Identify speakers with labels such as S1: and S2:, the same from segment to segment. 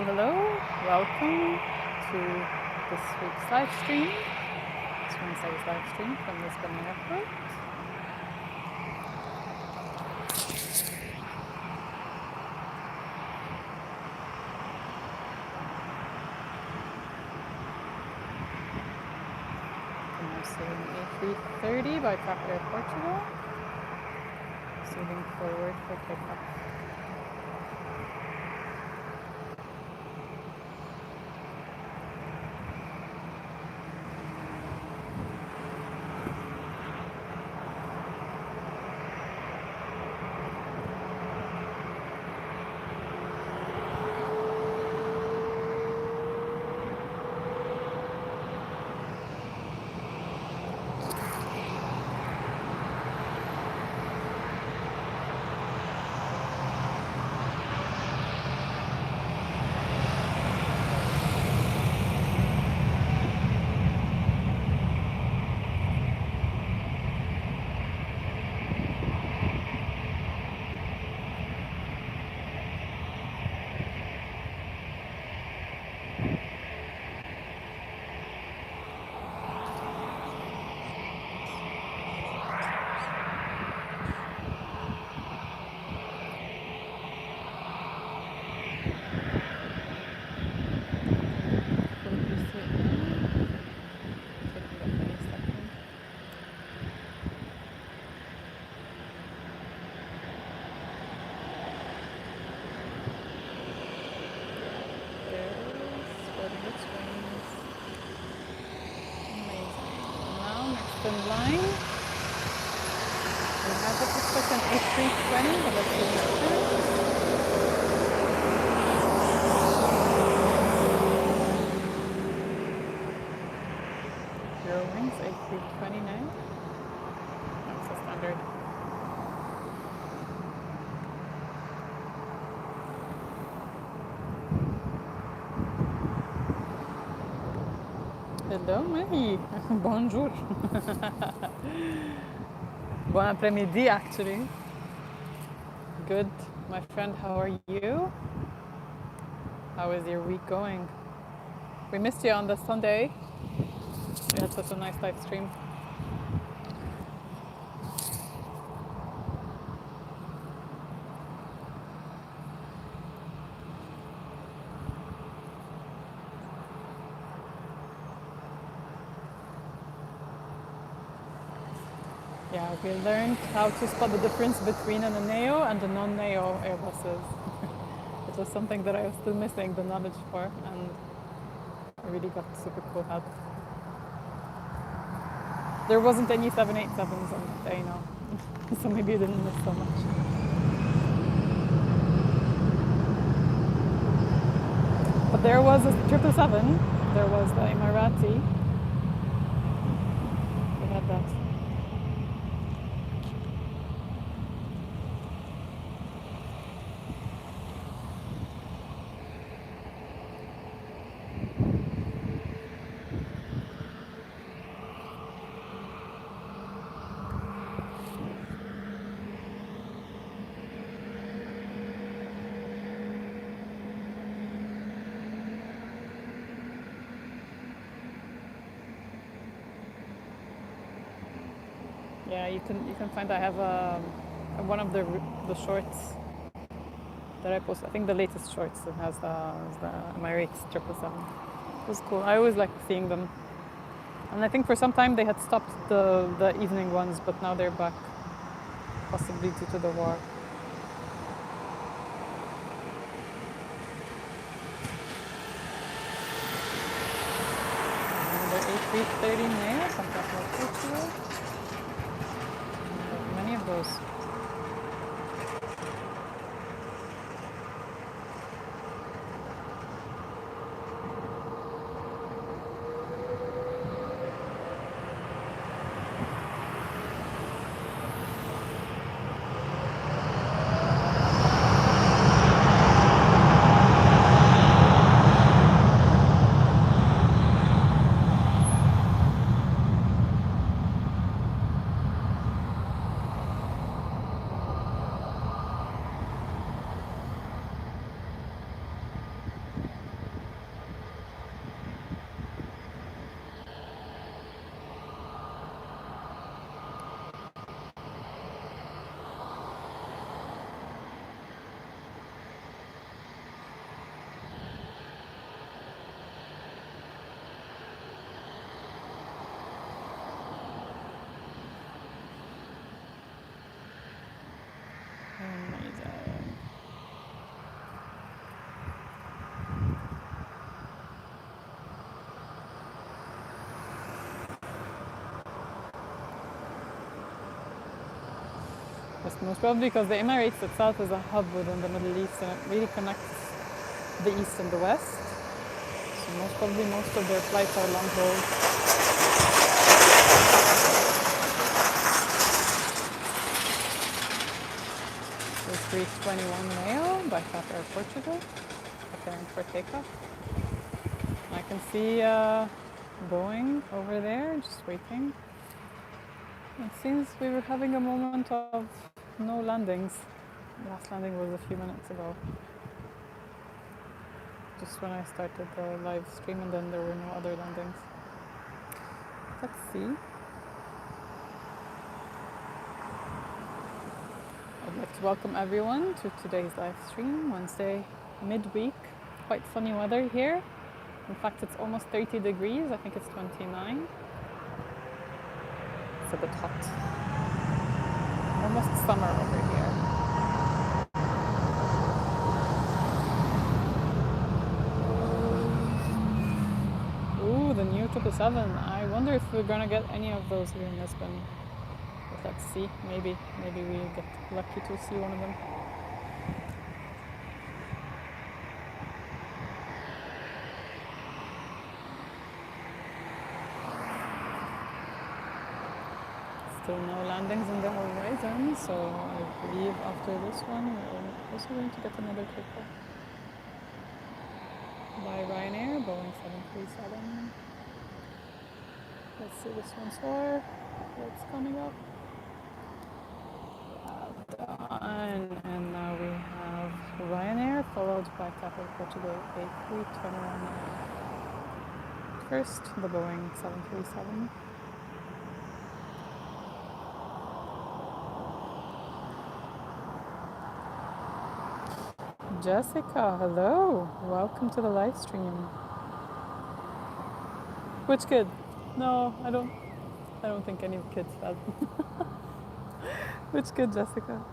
S1: Hello. Welcome to this week's live stream. It's Wednesday's live stream from Lisbon Airport. And I'm sailing A330 by Track Air Portugal. Sailing forward for takeoff. In line. We have a discussion A320, but let's see. Zero wings, A320 now. That's the standard. Hello, Marie. Bonjour. Bon après-midi, actually. Good, my friend. How are you? How is your week going? We missed you on the Sunday. We had such a nice live stream. Yeah, we learned how to spot the difference between an neo and a non-neo Airbuses. It was something that I was still missing the knowledge for, and I really got super cool help. There wasn't any 787s on that day, no. So maybe you didn't miss so much. But there was a 777, there was the Emirati. We had that. Yeah, you can find. I have one of the shorts that I posted. I think the latest shorts that has the Emirates 777. It was cool. I always like seeing them, and I think for some time they had stopped the evening ones, but now they're back, possibly due to the war. Another A330 Neo from Portugal. Many of those. Just most probably because the Emirates itself is a hub within the Middle East and it really connects the East and the West. So most probably most of their flights are long haul. So 321 Neo by Qatar Portugal, preparing for takeoff. I can see Boeing over there, just waiting. It seems we were having a moment of no landings. The last landing was a few minutes ago. Just when I started the live stream, and then there were no other landings. Let's see. I'd like to welcome everyone to today's live stream, Wednesday midweek. Quite funny weather here. In fact, it's almost 30 degrees. I think it's 29. It's a bit hot. Almost summer over here. Ooh, the new 777. I wonder if we're gonna get any of those here in Lisbon. But let's see. Maybe we get lucky to see one of them. Still no landings in the horizon, so I believe after this one we're also going to get another takeoff by Ryanair, Boeing 737. Let's see this one soar. What's coming up? Done. And now we have Ryanair followed by Qatar Portugal A321. First, the Boeing 737. Jessica, hello. Welcome to the live stream. Which kid? No, I don't think any kids have. Which kid, Jessica?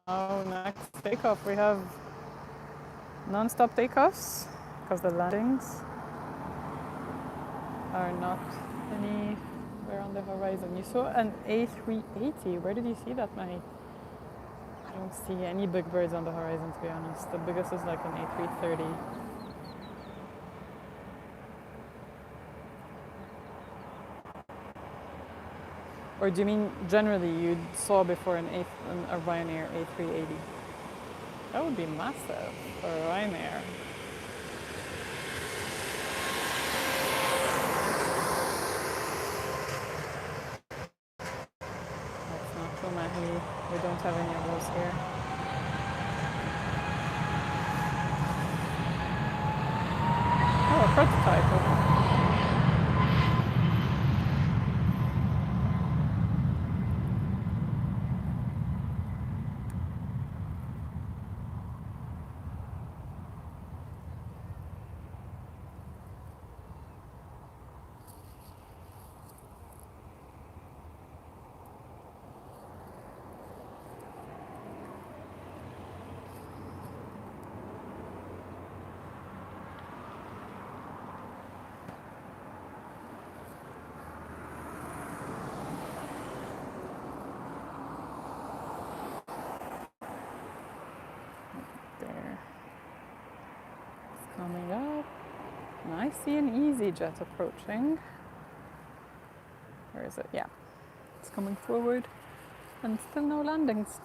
S1: Now, next takeoff, we have non-stop takeoffs because the landings are not anywhere on the horizon. You saw an A380. Where did you see that many? I don't see any big birds on the horizon, to be honest. The biggest is like an A330. Or do you mean generally you saw before a Ryanair A380? That would be massive for Ryanair. That's not too many. We don't have any of those here. Oh, a prototype. Coming up. And I see an EasyJet approaching. Where is it? Yeah. It's coming forward. And still no landings.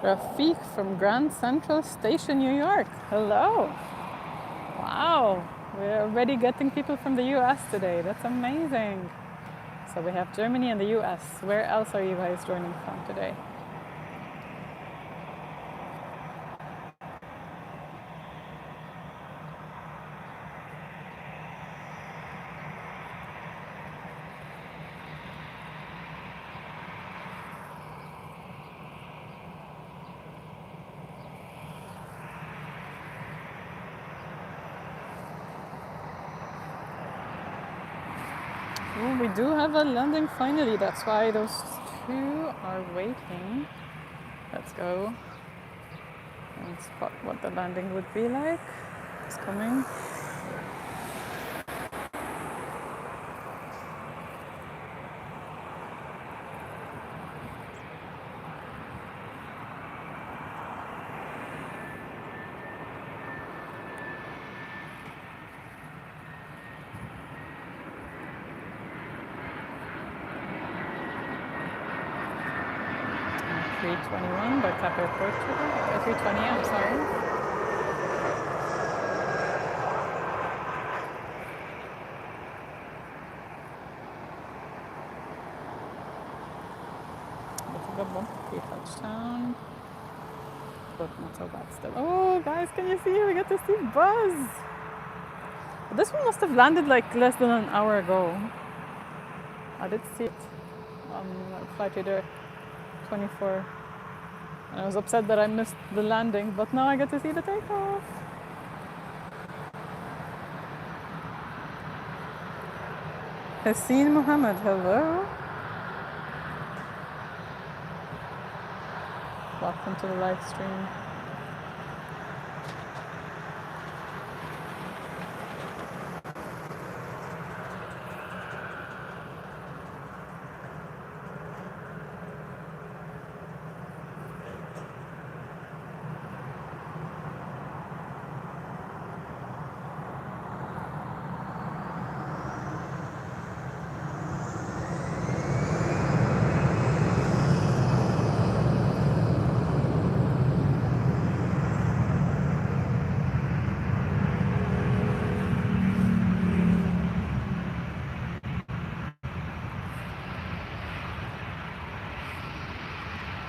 S1: Rafiq from Grand Central Station, New York. Hello. Wow. We're already getting people from the US today. That's amazing. So we have Germany and the US. Where else are you guys joining from today? Ooh, we do have a landing finally. That's why those two are waiting. Let's go and spot what the landing would be like. It's coming. A321 by Cap Airport. 320, I'm sorry. Bit of a bump pre-touchdown, but not so bad still. Oh, guys, can you see? We get to see Buzz. This one must have landed like less than an hour ago. I did see it on Flight Radar 24. And I was upset that I missed the landing, but now I get to see the takeoff. Haseen Mohammed, hello. Welcome to the live stream.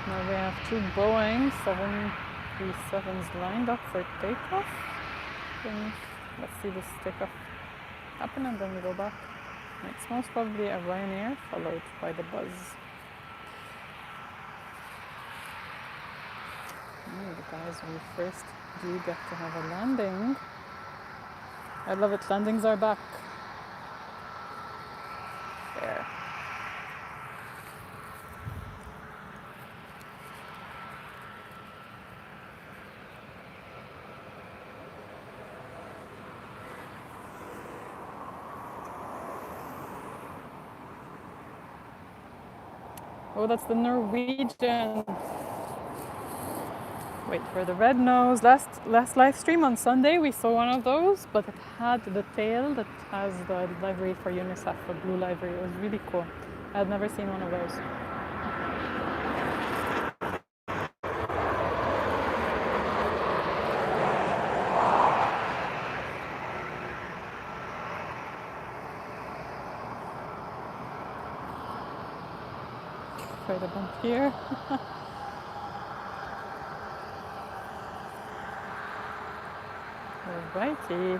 S1: Now we have two Boeing 737s lined up for takeoff. And let's see this takeoff happen and then we go back. It's most probably a Ryanair followed by the Buzz. Guys, we first do get to have a landing. I love it, landings are back. There. Oh, that's the Norwegian. Wait for the red nose. Last live stream on Sunday, we saw one of those, but it had the tail that has the livery for UNICEF, a blue livery. It was really cool. I had never seen one of those. quite a bump here. Alrighty,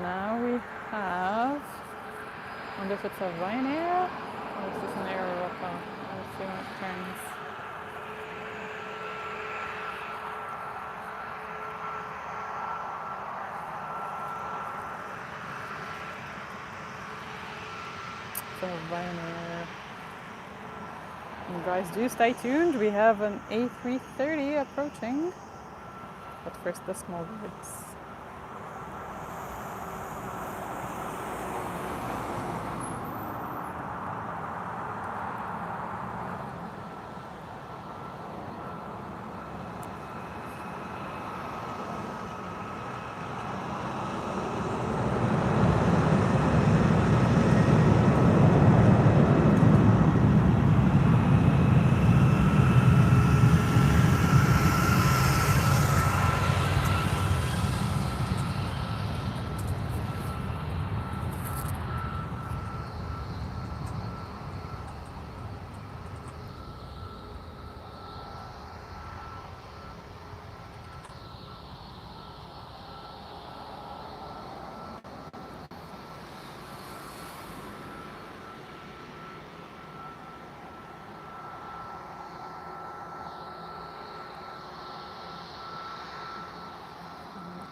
S1: now we have, I wonder if it's a Ryanair or is this an Air Europa? Let's see when it turns. So Ryanair. And guys, do stay tuned. We have an A330 approaching. But first, the small birds.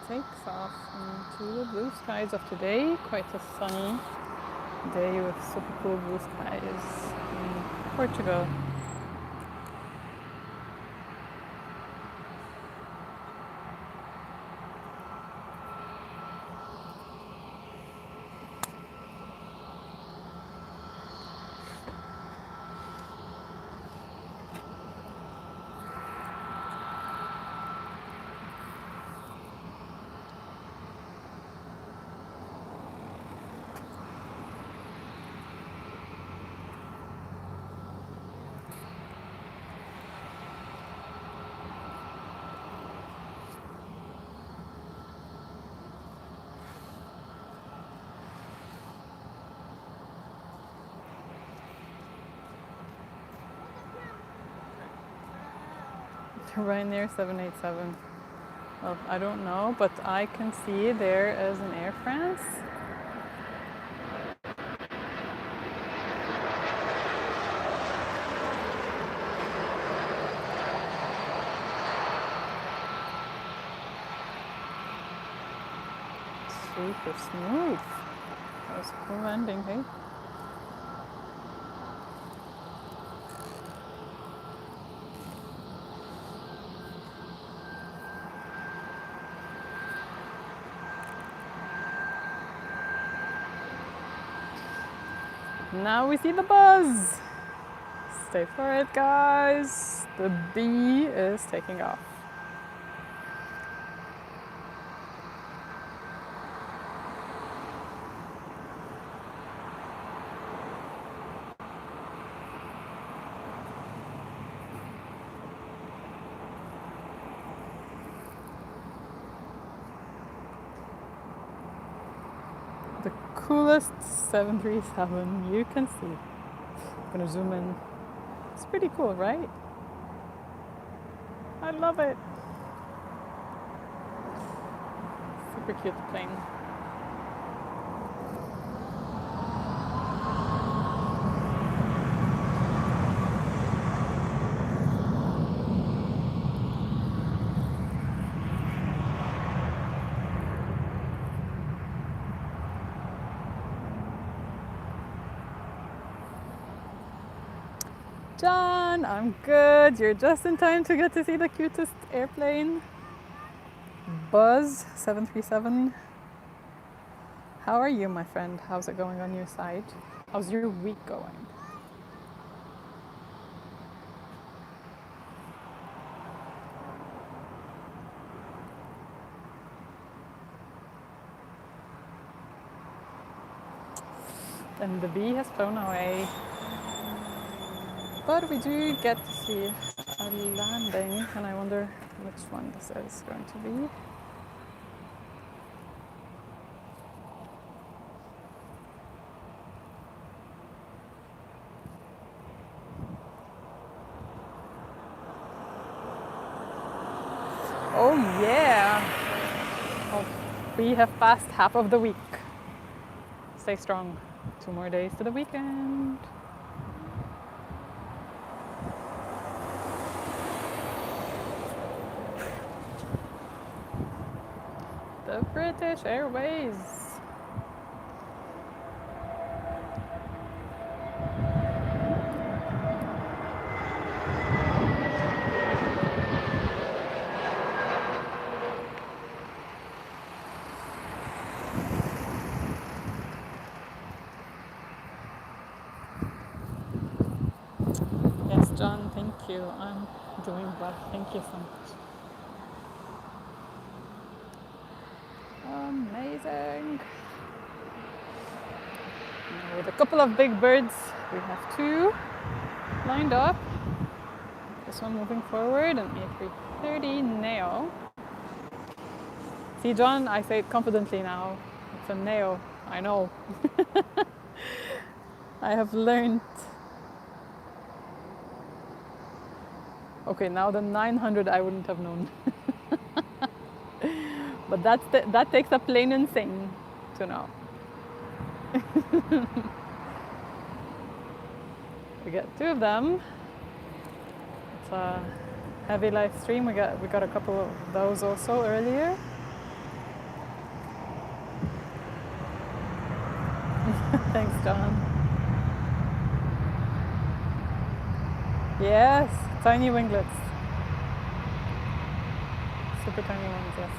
S1: Takes off into the blue skies of today. Quite a sunny day with super cool blue skies in Portugal. Ryanair 787. Well, I don't know, but I can see there is an Air France. Super smooth. That was a cool landing, hey? Now we see the buzz. Stay for it, guys. The bee is taking off. The coolest 737 you can see. I'm gonna zoom in. It's pretty cool, right? I love it. Super cute plane. John, I'm good. You're just in time to get to see the cutest airplane. Buzz 737. How are you, my friend? How's it going on your side? How's your week going? And the bee has flown away. But we do get to see a landing, and I wonder which one this is going to be. we have passed half of the week. Stay strong. 2 more days to the weekend. The British Airways. Yes, John, thank you. I'm doing well. Thank you so much. Amazing. With a couple of big birds, we have 2 lined up. This one moving forward, an A330 Neo. See, John, I say it confidently now. It's a Neo. I know. I have learned. Okay, now the 900 I wouldn't have known. But that takes a plain and sing to know. We got 2 of them. It's a heavy live stream. We got a couple of those also earlier. Thanks, John. Yes, tiny winglets. Super tiny ones, yes.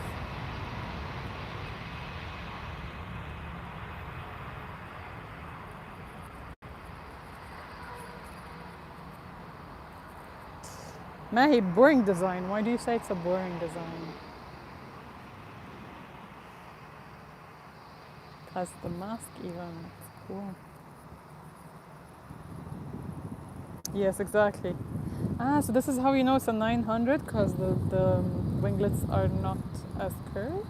S1: Mahi, boring design. Why do you say it's a boring design? Has the mask even. It's cool. Yes, exactly. Ah, so this is how you know it's a 900, because the winglets are not as curved.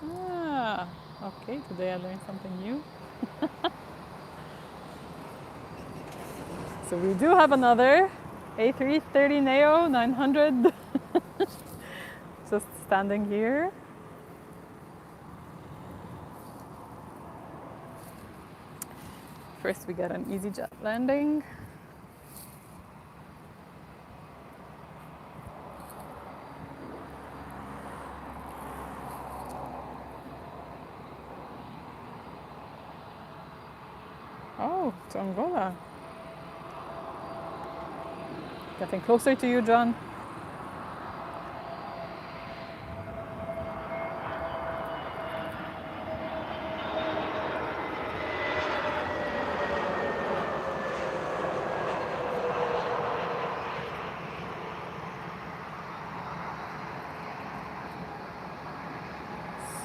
S1: Ah, okay. Today I learned something new. So we do have another A330 Neo 900 just standing here. First we got an EasyJet landing. Oh, to Angola. Getting closer to you, John.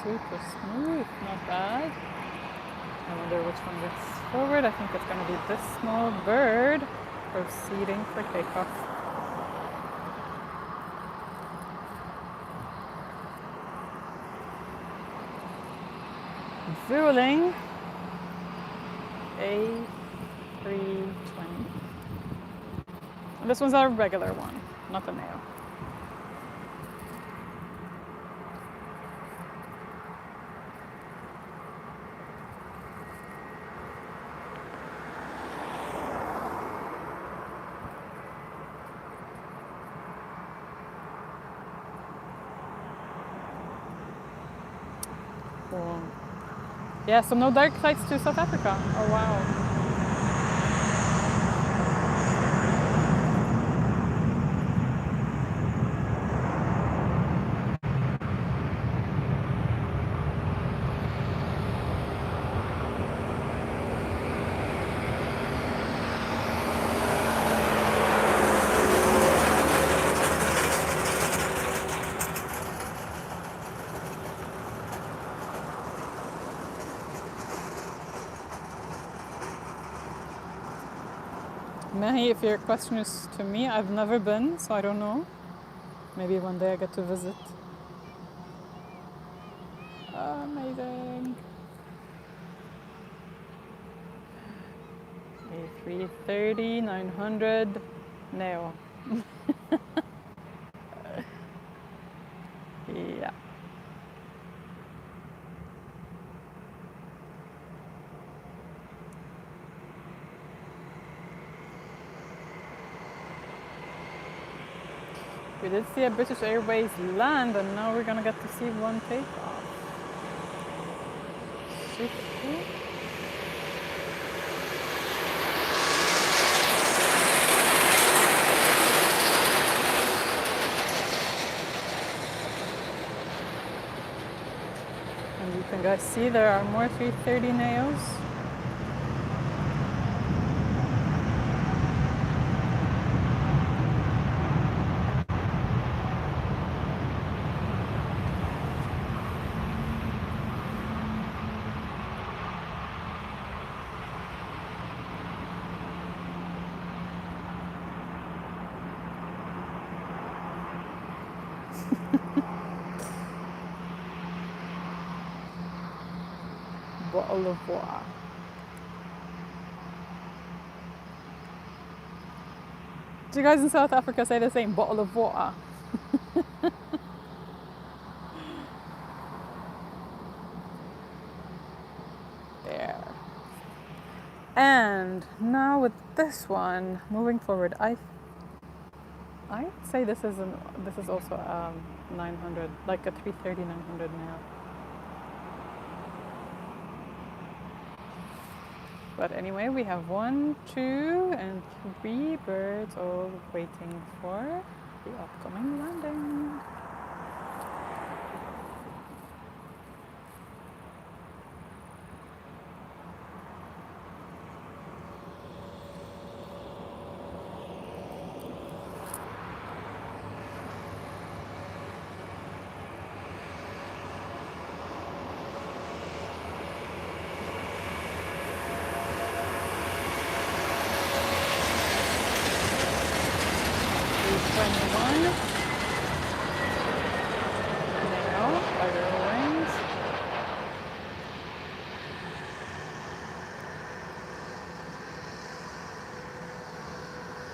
S1: Super smooth, not bad. I wonder which one gets forward. I think it's going to be this small bird proceeding for takeoff. Vueling A320. And this one's our regular one, not the Neo. Cool. Yeah, so no direct flights to South Africa. Oh wow. Mahi, if your question is to me, I've never been, so I don't know. Maybe one day I get to visit. Amazing. A330 900 Neo. Yeah. We did see a British Airways land, and now we're gonna get to see one takeoff. Super cool. And you can guys see there are more 330 Neos. Bottle of water. Do you guys in South Africa say the same? Bottle of water? There. And now with this one, moving forward, I'd say this is also 900, like a 330 900 now. But anyway, we have 1, 2, and 3 birds all waiting for the upcoming landing.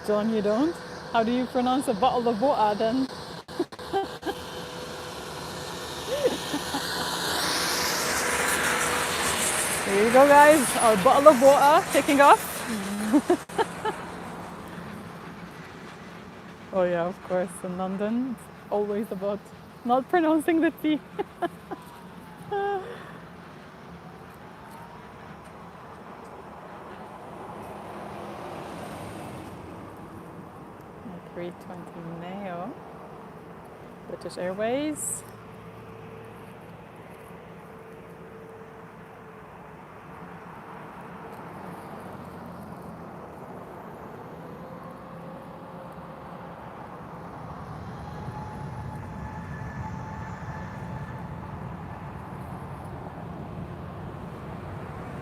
S1: John, you don't? How do you pronounce a bottle of water then? Here you go, guys. Our bottle of water taking off. Oh yeah, of course. In London, it's always about not pronouncing the T. 320 Neo, British Airways.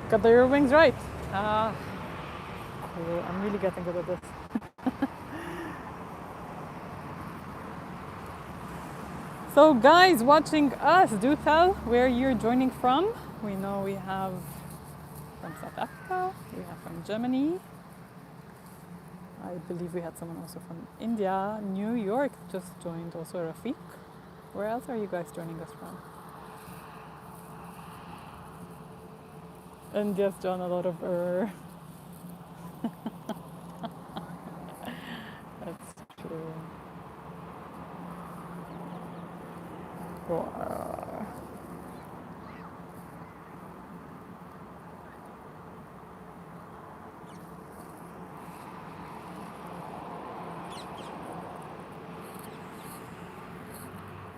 S1: Got the rear wings right. Cool. I'm really getting good at this. So guys watching us, do tell where you're joining from. We know we have from South Africa, we have from Germany. I believe we had someone also from India. New York just joined, also Rafiq. Where else are you guys joining us from? And yes, John, a lot of That's true.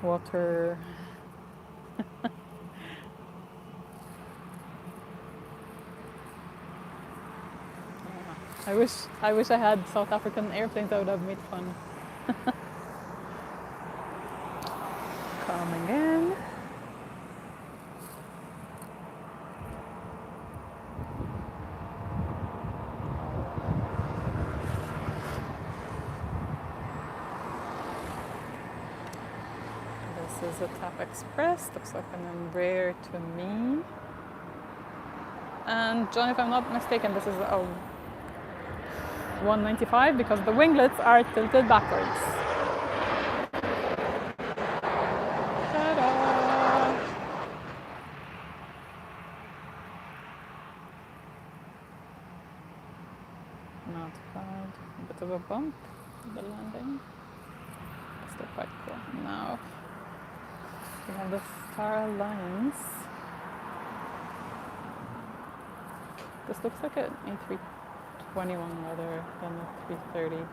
S1: Water. I wish I had South African airplanes. That would have made fun. Coming in. This is a TAP Express. Looks like an Embraer to me. And John, if I'm not mistaken, this is a 195 because the winglets are tilted backwards. Ta-da! Not bad. A bit of a bump, the landing. They're quite cool. Now we have the Star Alliance. This looks like an A321 rather than a 330.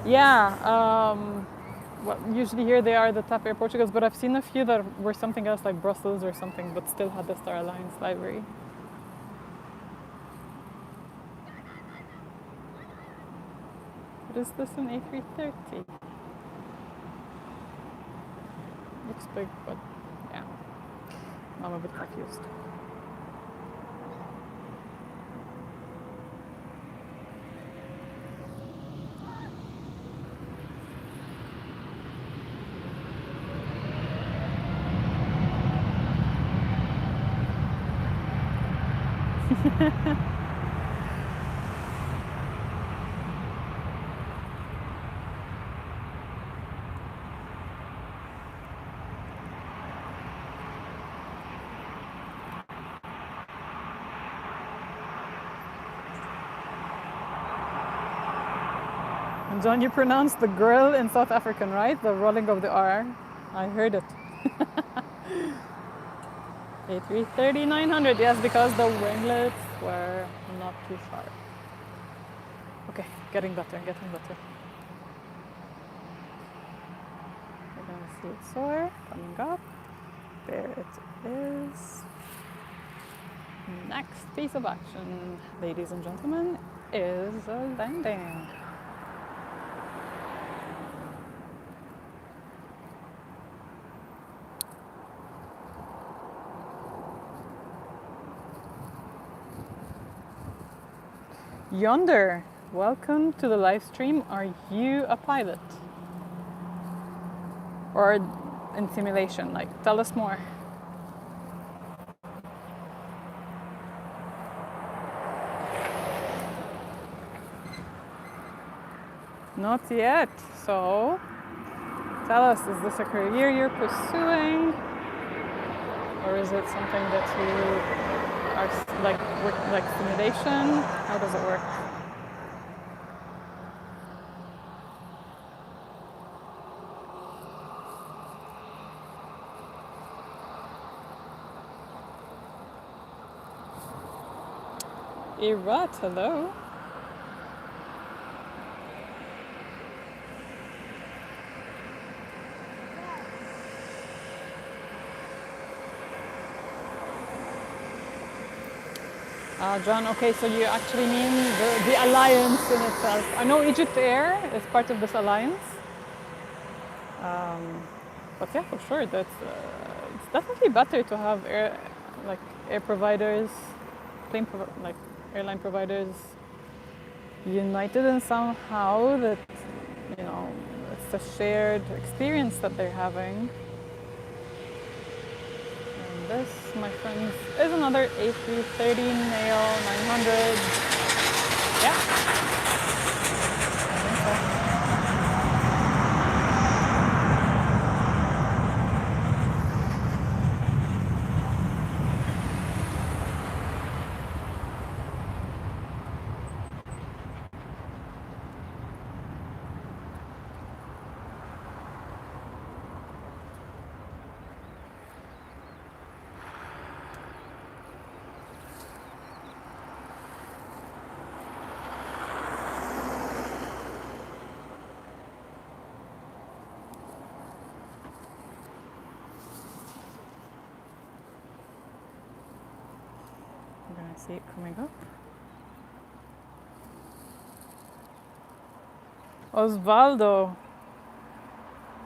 S1: Yeah, well, usually here they are the TAP Air Portuguese, but I've seen a few that were something else like Brussels or something, but still had the Star Alliance livery. What is this, an A330? Looks big, but yeah, I'm a bit confused. And John, you pronounced the grill in South African, right? The rolling of the R. I heard it. A330-900, yes, because the winglets were not too sharp. Okay, getting better, getting better. We're gonna see it soar, coming up. There it is. Next piece of action, ladies and gentlemen, is a landing. Yonder, welcome to the live stream. Are you a pilot? Or in simulation? Like, tell us more. Not yet. So, tell us, is this a career you're pursuing? Or is it something that you are like simulation? How does it work? Irat, hello. John, okay, so you actually mean the alliance in itself. I know Egypt Air is part of this alliance. But yeah, for sure, it's definitely better to have air providers, airline providers united in somehow that, you know, it's a shared experience that they're having. This, my friends, is another A330 Neo 900. Yeah. I think so. I'm gonna see it coming up. Osvaldo.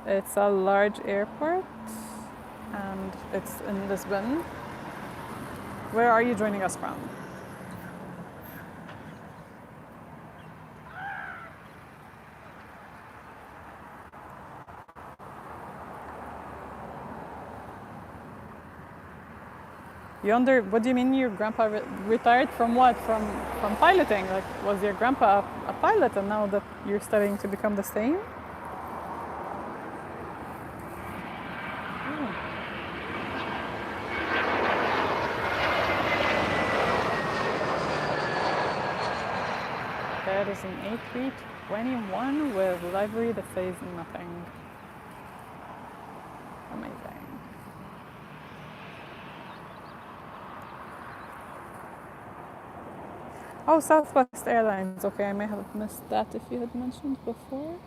S1: It's a large airport and it's in Lisbon. Where are you joining us from? Yonder, what do you mean your grandpa retired from what? From piloting? Like, was your grandpa a pilot and now that you're studying to become the same? That is an A321 with livery that says nothing. Amazing. Oh, Southwest Airlines. Okay, I may have missed that if you had mentioned before.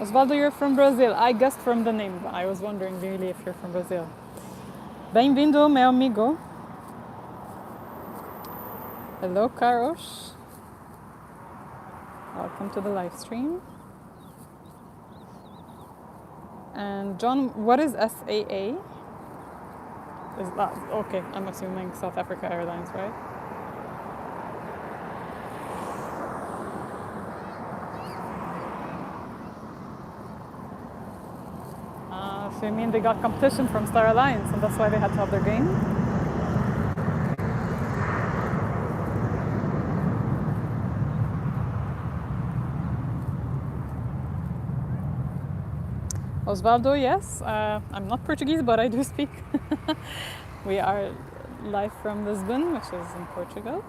S1: Osvaldo, you're from Brazil. I guessed from the name, but I was wondering really if you're from Brazil. Bem-vindo, meu amigo. Hello, Karosh. Welcome to the live stream. And John, what is SAA? Is that okay? I'm assuming South Africa Airlines, right? So you mean they got competition from Star Alliance, and that's why they had to have their game? Osvaldo, yes. I'm not Portuguese, but I do speak. We are live from Lisbon, which is in Portugal.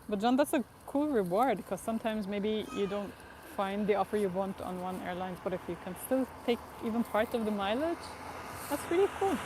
S1: But John, that's a cool reward because sometimes maybe you don't find the offer you want on one airline, but if you can still take even part of the mileage, that's really cool.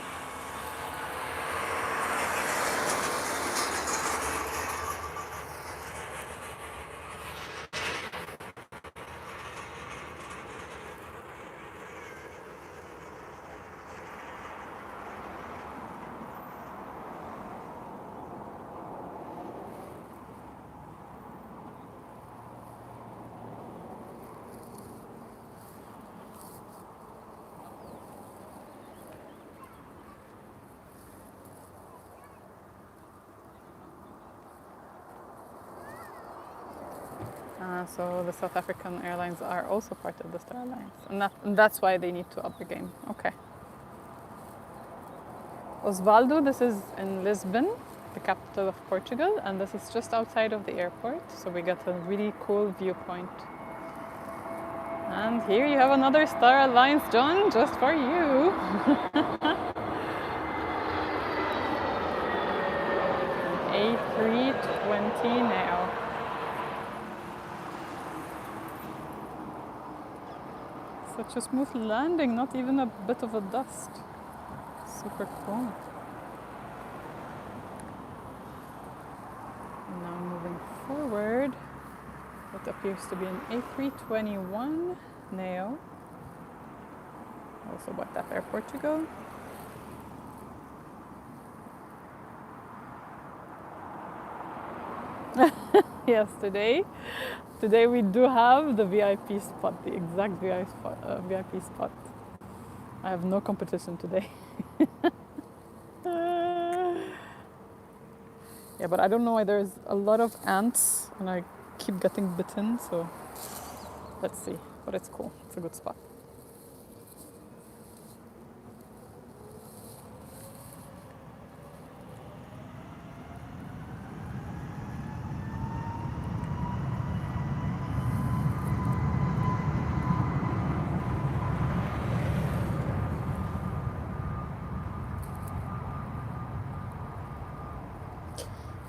S1: So the South African airlines are also part of the Star Alliance, and that's why they need to up the game. Okay. Osvaldo, this is in Lisbon, the capital of Portugal, and this is just outside of the airport, so we get a really cool viewpoint. And here you have another Star Alliance, John, just for you. A320 now. Such a smooth landing, not even a bit of a dust. Super cool. And now moving forward, what appears to be an A321 Neo. Also about that Air Portugal. Yes, today we do have the VIP spot, the exact VIP spot. I have no competition today. Yeah, but I don't know why there's a lot of ants and I keep getting bitten, so let's see. But it's cool, it's a good spot.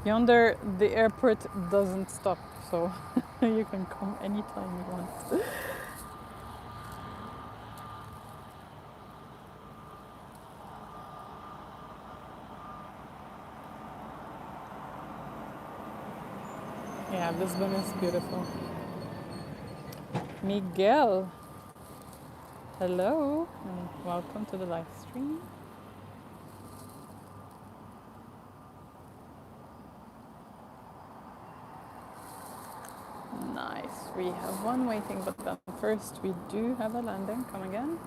S1: Yonder, the airport doesn't stop, so you can come anytime you want. Yeah, Lisbon is beautiful. Miguel, hello, and welcome to the live stream. Nice, we have one waiting, but then first we do have a landing. Come again.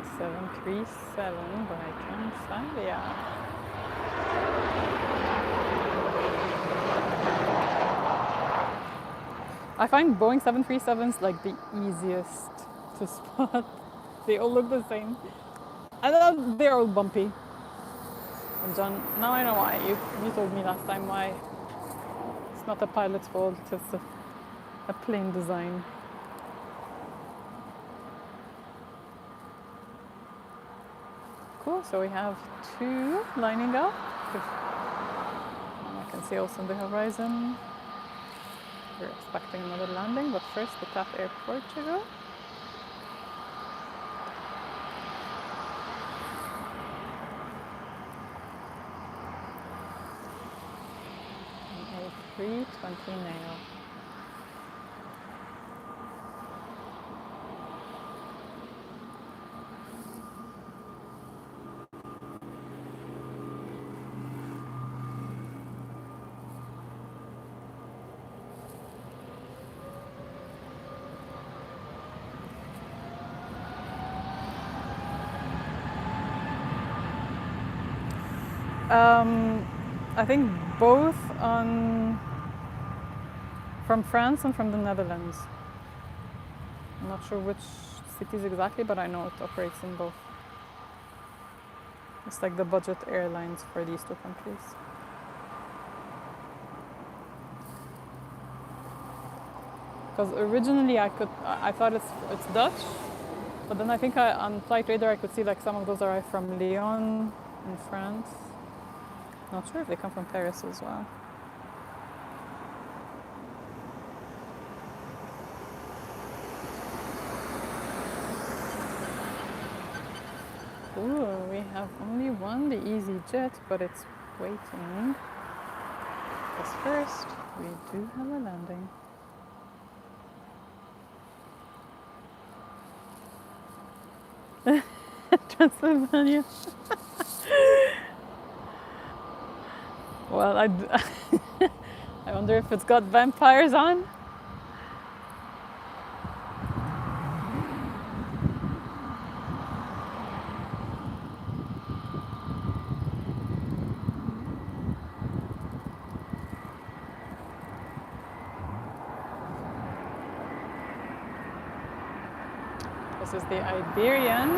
S1: Boeing 737 by Transavia. I find Boeing 737s like the easiest to spot. They all look the same. And they're all bumpy. And John, now I know why. You told me last time why. It's not a pilot's fault, it's a plane design. Cool, so we have two lining up. And I can see also on the horizon. We're expecting another landing, but first the TAP airport to go. An A320 Neo. I think both from France and from the Netherlands. I'm not sure which cities exactly, but I know it operates in both. It's like the budget airlines for these two countries. Because originally I thought it's Dutch, but then I think on Flight Radar I could see like some of those are from Lyon in France. Not sure if they come from Paris as well. Ooh, we have only one, the EasyJet, but it's waiting. Because first, we do have a landing. Transylvania. Well, I wonder if it's got vampires on. This is the Iberian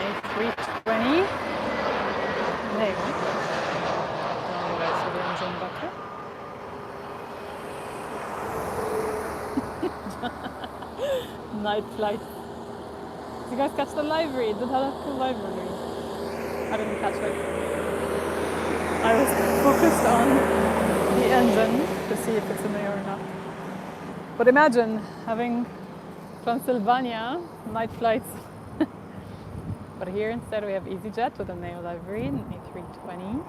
S1: A320 Neo. On the right of the engine bucket. Night flight. Did you guys catch the live read? Did have a cool live read? I didn't catch it. I was focused on the engine to see if it's a Neo or not. But imagine having Transylvania night flights. But here instead we have EasyJet with a Neo livery, an A320.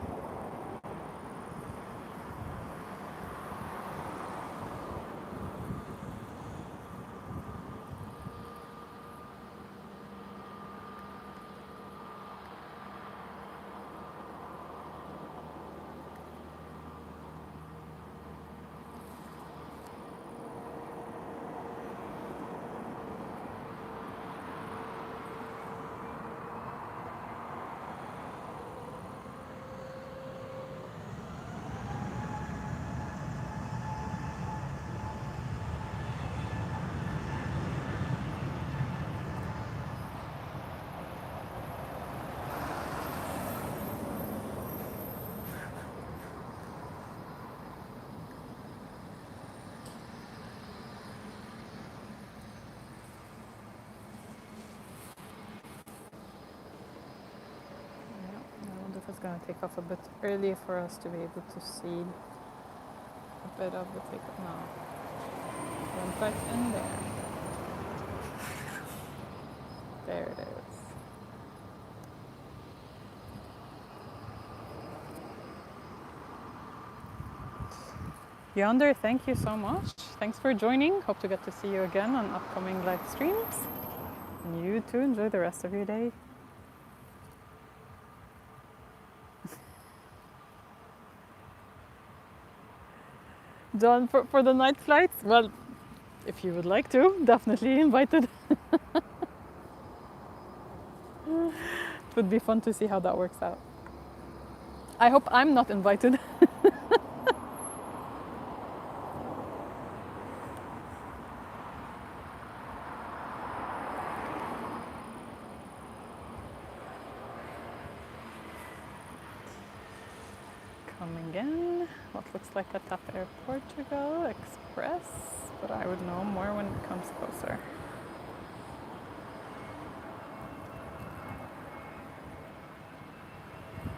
S1: It's going to take off a bit early for us to be able to see a bit of the takeoff now. Went right in there. There it is. Yonder, thank you so much. Thanks for joining. Hope to get to see you again on upcoming live streams. And you too, enjoy the rest of your day. John, for the night flights, well, if you would like to, definitely invited. would be fun to see how that works out. I hope I'm not invited. Coming in, what looks like a TAP Air Portugal Express, but I would know more when it comes closer.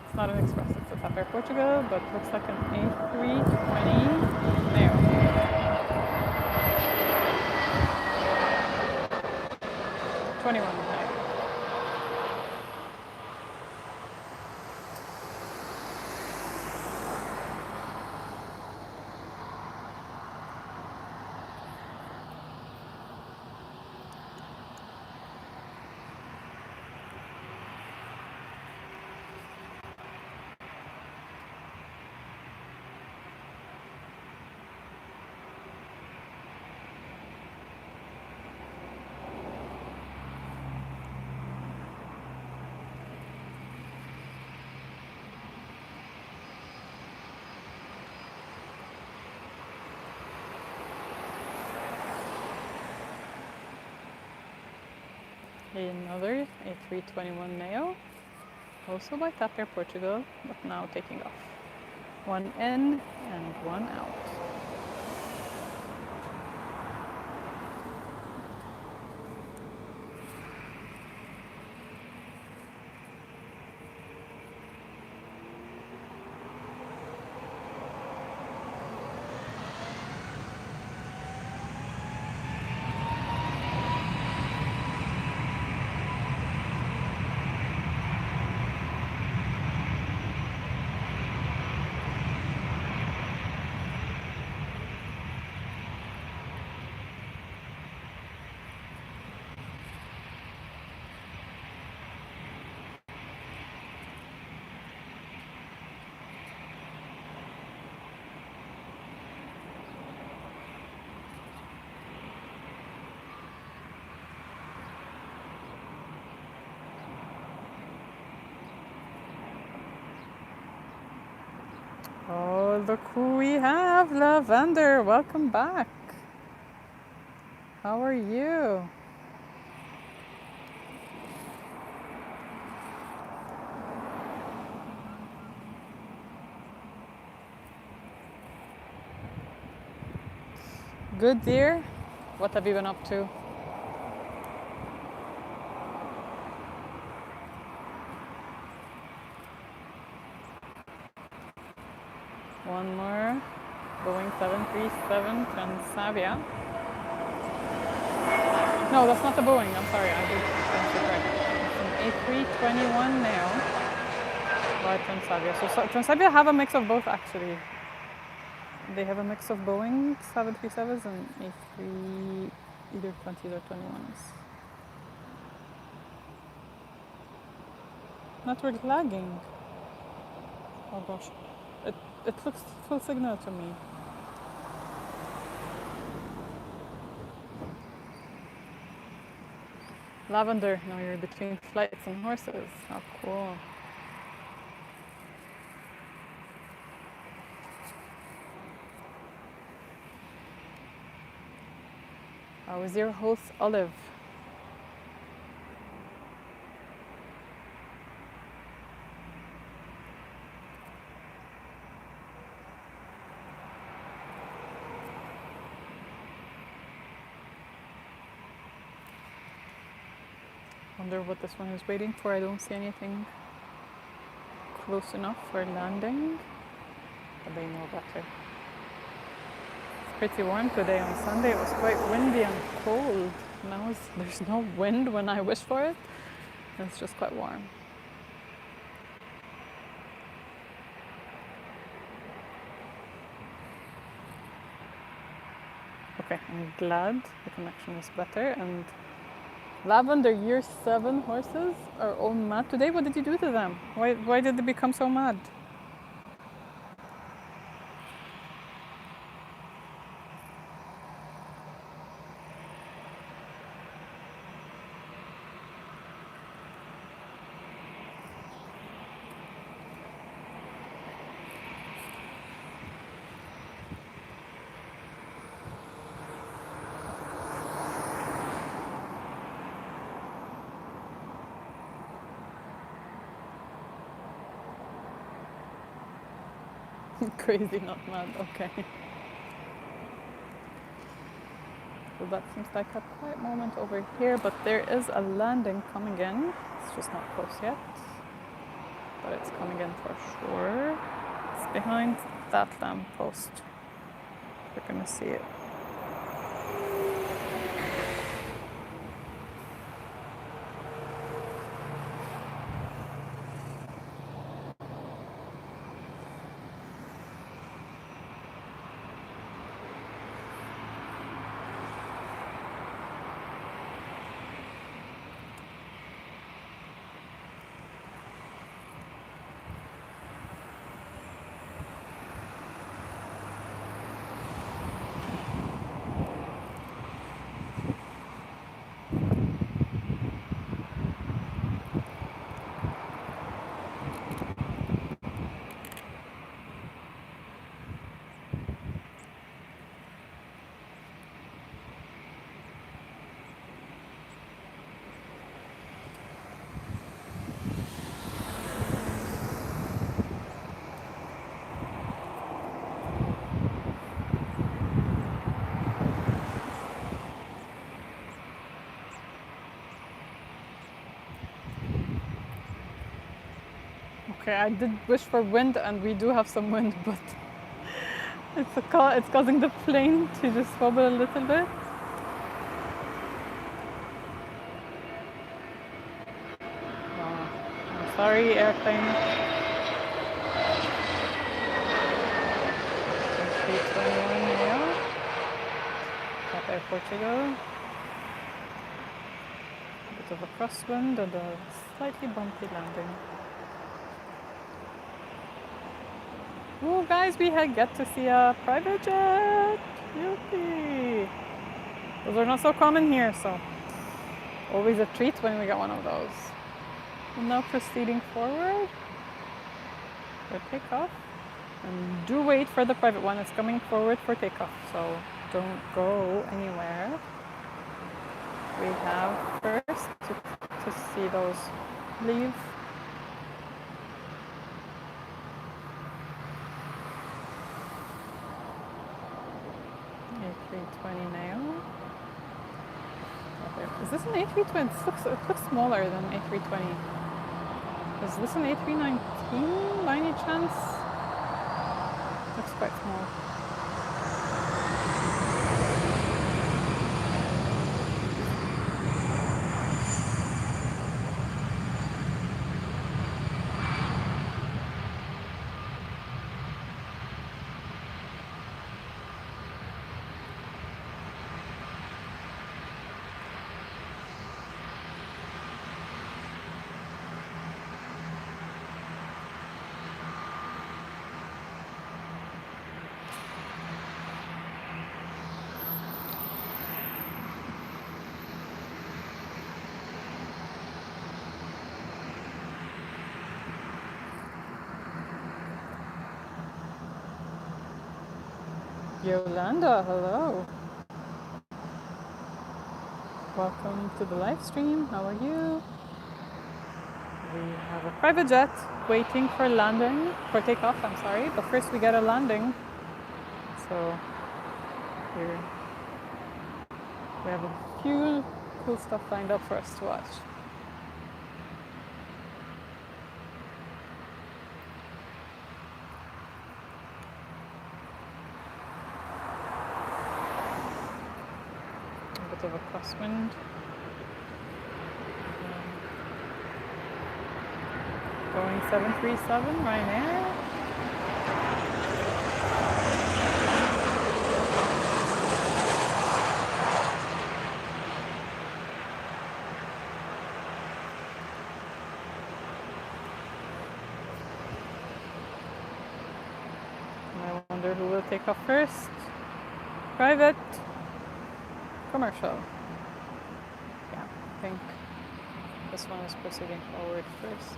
S1: It's not an Express, it's a TAP Air Portugal, but looks like an A320 Neo. '21 Neo. Another A321 Neo, also by TAP Air Portugal, but now taking off. One in and one out. Oh, look who we have, Lavender. Welcome back. How are you? Good, dear. What have you been up to? One more. Boeing 737 Transavia. No, that's not the Boeing. I'm sorry. I did correct. It's an A321 Neo by Transavia. So Transavia have a mix of both, actually. They have a mix of Boeing 737s and A3, either 20s or 21s. Network lagging. Oh gosh. It looks full signal to me. Lavender, now you're between flights and horses. How cool. How is your host, Olive? Wonder what this one is waiting for. I don't see anything close enough for landing, but they know better. It's pretty warm today on Sunday. It was quite windy and cold. Now there's no wind when I wish for it. It's just quite warm. Okay, I'm glad the connection is better. And Lavender, year 7 horses are all mad today. What did you do to them? Why did they become so mad? Crazy, not mad. Okay. So that seems like a quiet moment over here, but there is a landing coming in. It's just not close yet, but it's coming in for sure. It's behind that lamppost. You're gonna see it. Okay, I did wish for wind, and we do have some wind, but it's causing the plane to just wobble a little bit. I'm sorry, airplane. 321 now. Top Air Portugal. A bit of a crosswind and a slightly bumpy landing. Oh, guys, we get to see a private jet. Yuppie! Those are not so common here, so always a treat when we get one of those. And now proceeding forward for takeoff. And do wait for the private one. It's coming forward for takeoff, so don't go anywhere. We have first to see those leave. A320 now. Is this an A320? It looks smaller than A320. Is this an A319 by any chance? Looks quite small. Yolanda, hello. Welcome to the live stream. How are you? We have a private jet waiting for landing, for takeoff, I'm sorry, but first we get a landing. So here we have a few cool stuff lined up for us to watch. Of a crosswind. Going 737 Ryanair. I wonder who will take off first. Private. Commercial. Yeah, I think this one is proceeding forward first.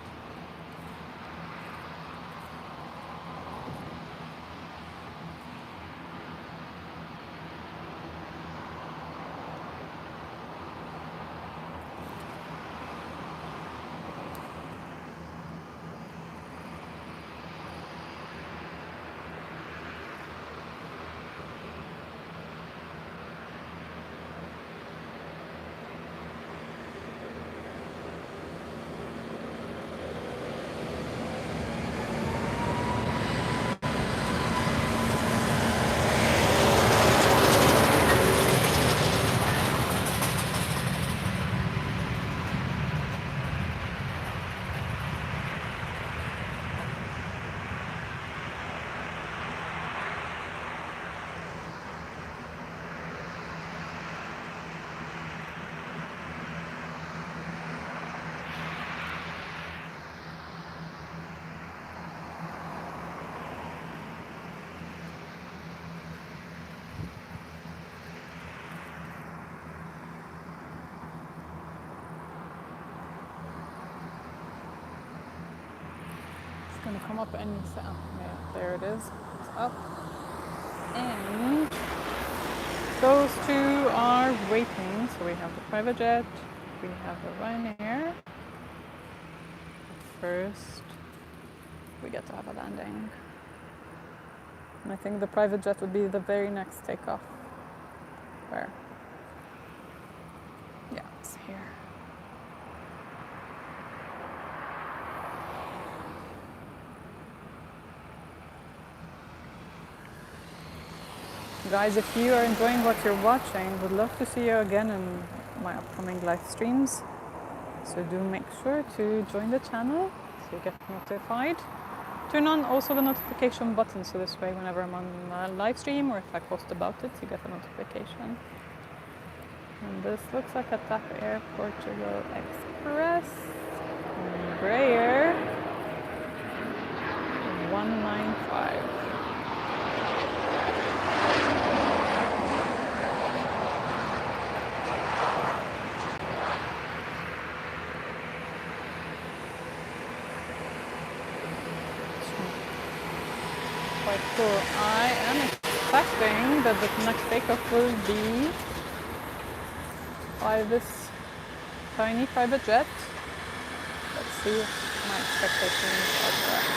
S1: come up and you say, oh, yeah, there it is. It's up. And those two are waiting. So we have the private jet, we have the Ryanair. First, we get to have a landing. And I think the private jet would be the very next takeoff. Where? Yeah, it's here. Guys, if you are enjoying what you're watching, would love to see you again in my upcoming live streams. So do make sure to join the channel so you get notified. Turn on also the notification button, so this way whenever I'm on a live stream or if I post about it, you get a notification. And this looks like a TAP Air Portugal Express. Embraer 195. Quite cool. I am expecting that the next takeoff will be by this tiny private jet. Let's see if my expectations are correct.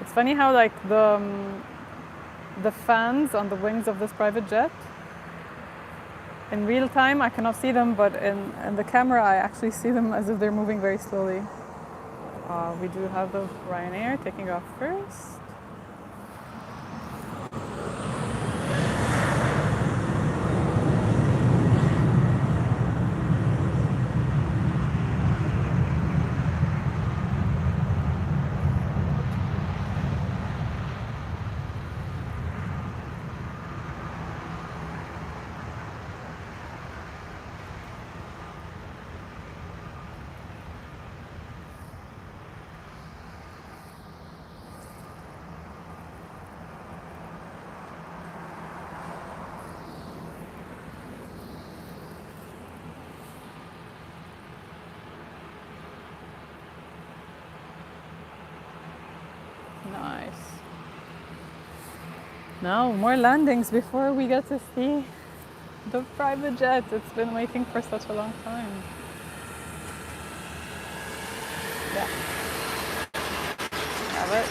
S1: It's funny how like the fans on the wings of this private jet, in real time I cannot see them, but in the camera I actually see them as if they're moving very slowly. We do have the Ryanair taking off first. Nice. Now more landings before we get to see the private jet. It's been waiting for such a long time. Yeah. Have it.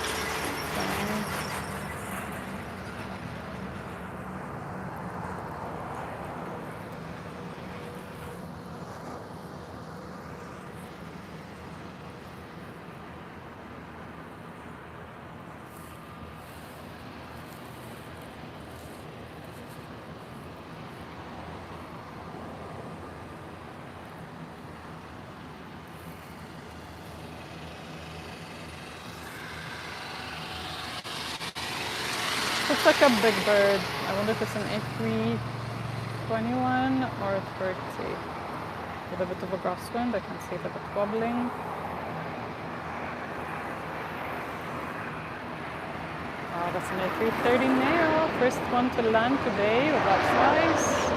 S1: Looks like a big bird. I wonder if it's an A321 or a 30. With a bit of a crosswind, I can see that it's wobbling. That's an A330 Neo. First one to land today with that size.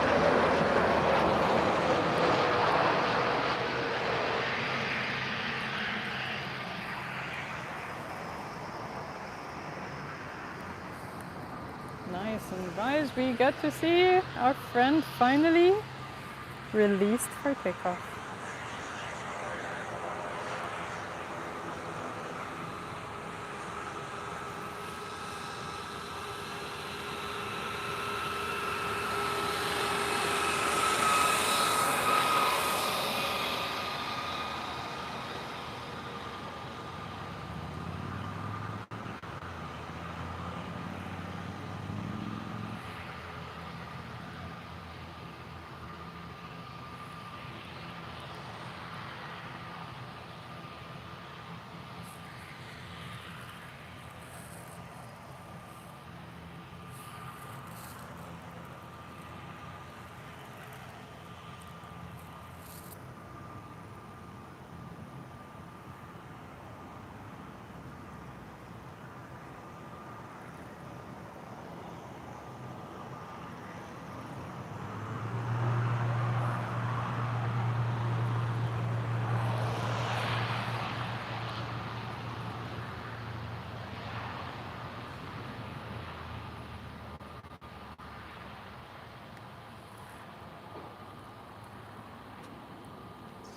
S1: Nice, and guys, we get to see our friend finally released for takeoff.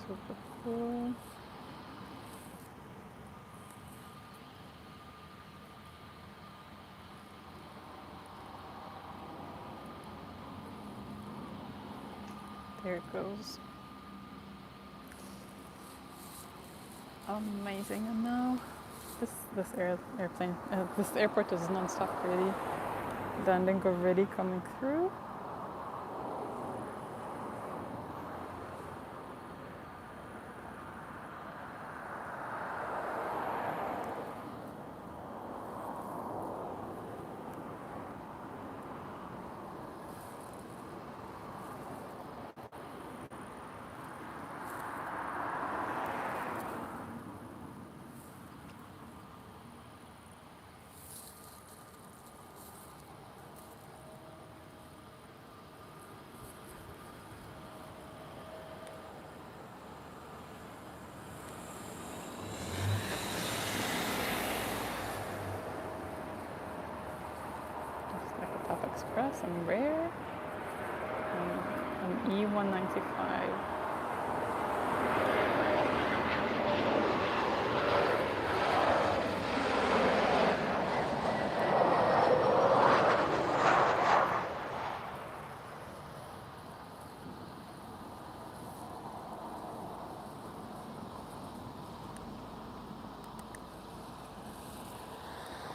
S1: Super cool. There it goes. Amazing. And now this airport is non-stop really. Landing already coming through. Express and Rare and E195.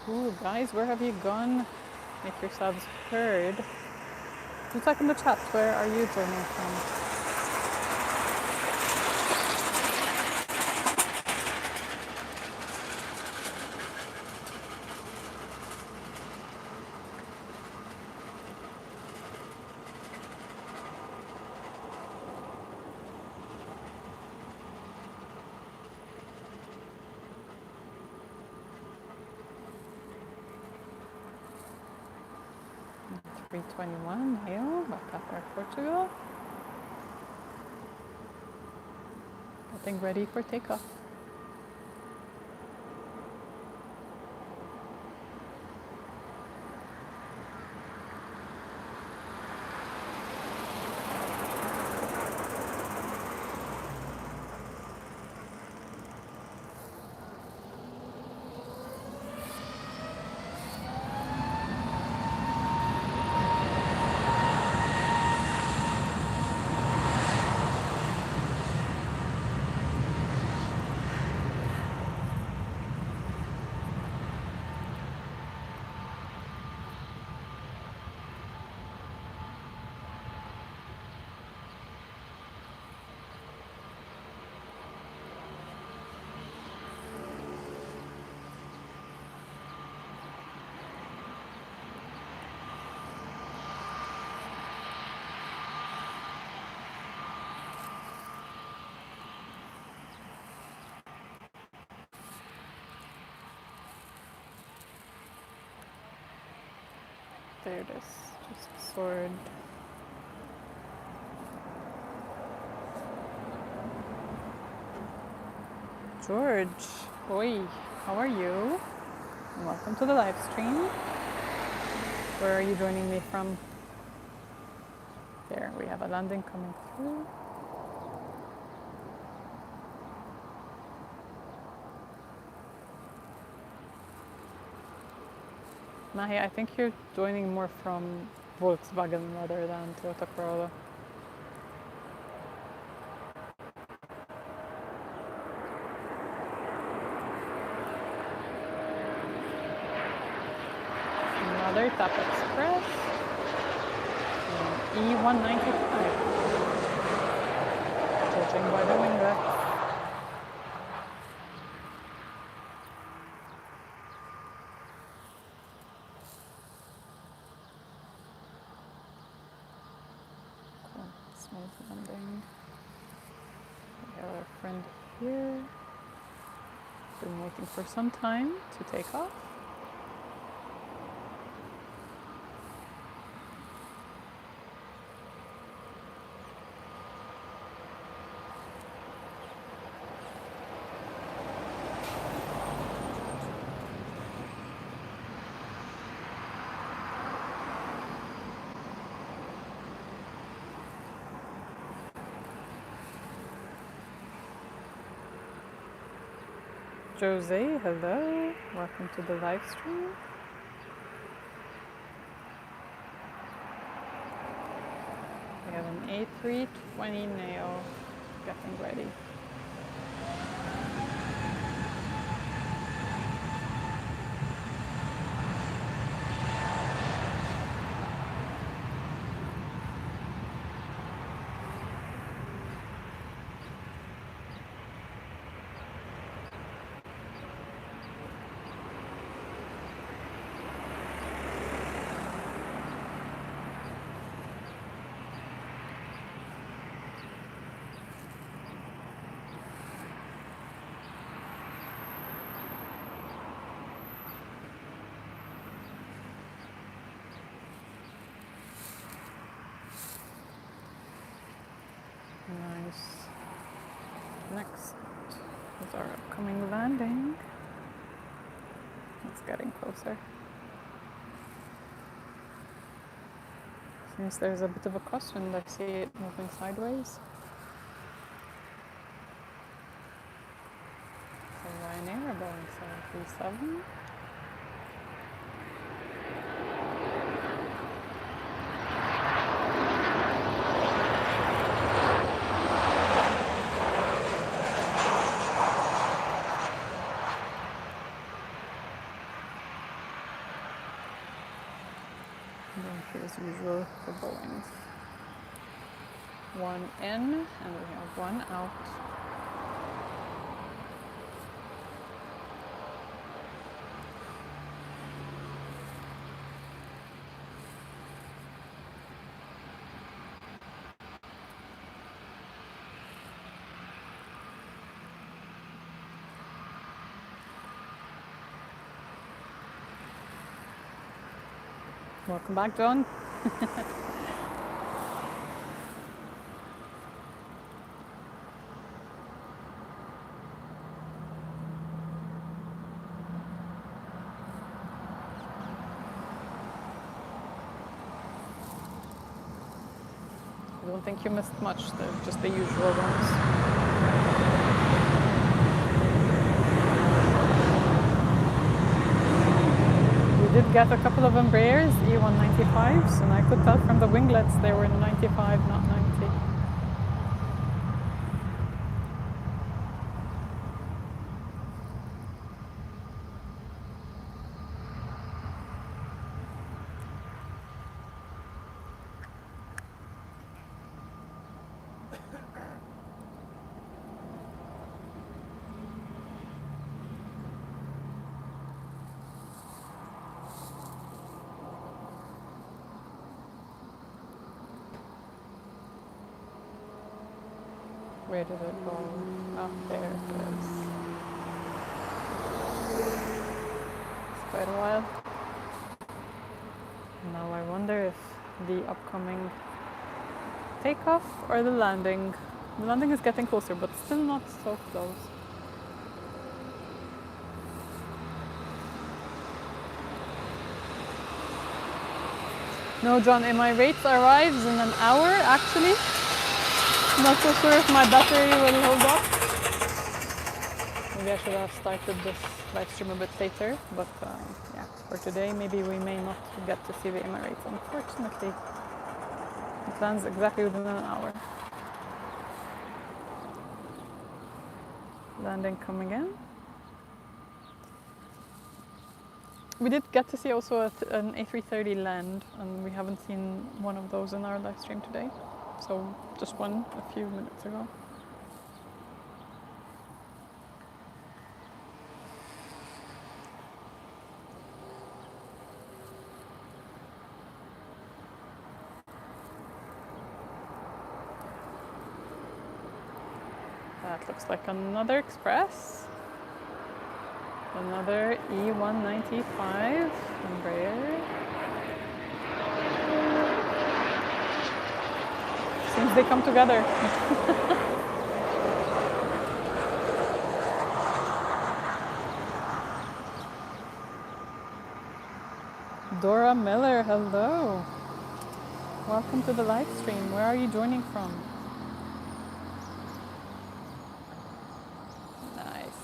S1: Ooh, guys, where have you gone? Make yourselves heard. Do talk in the chat. Where are you joining from? $321 Neil, back up Air Portugal. Getting ready for takeoff. There it is, just sword. George, oi, how are you? And welcome to the live stream. Where are you joining me from? There, we have a landing coming through. Mahi, I think you're joining more from Volkswagen rather than Toyota Corolla. Another Tap Express. E195. Judging by the winglets. Smooth landing. We have our friend here. Been waiting for some time to take off. Jose, hello. Welcome to the live stream. We have an A320 Neo getting ready. Nice. Next is our upcoming landing. It's getting closer. Seems there's a bit of a crosswind. I see it moving sideways. So Ryanair, Boeing 737. As usual for Boeings. One in and we have one out. Welcome back, John. I don't think you missed much. They're just the usual ones. We did get a couple of Embraers, E195s, and I could tell from the winglets they were 95, not 90. Where did it go? Up there it is. It's quite a while. Now I wonder if the upcoming takeoff or the landing. The landing is getting closer, but still not so close. No, John, Emirates arrives in an hour, actually. Not so sure if my battery will hold up. Maybe I should have started this live stream a bit later, but yeah, for today maybe we may not get to see the Emirates, unfortunately. It lands exactly within an hour. Landing coming in. We did get to see also an A330 land, and we haven't seen one of those in our live stream today. So just one a few minutes ago. That looks like another Express. Another E195 Embraer. Seems they come together. Dora Miller, hello. Welcome to the live stream. Where are you joining from? Nice.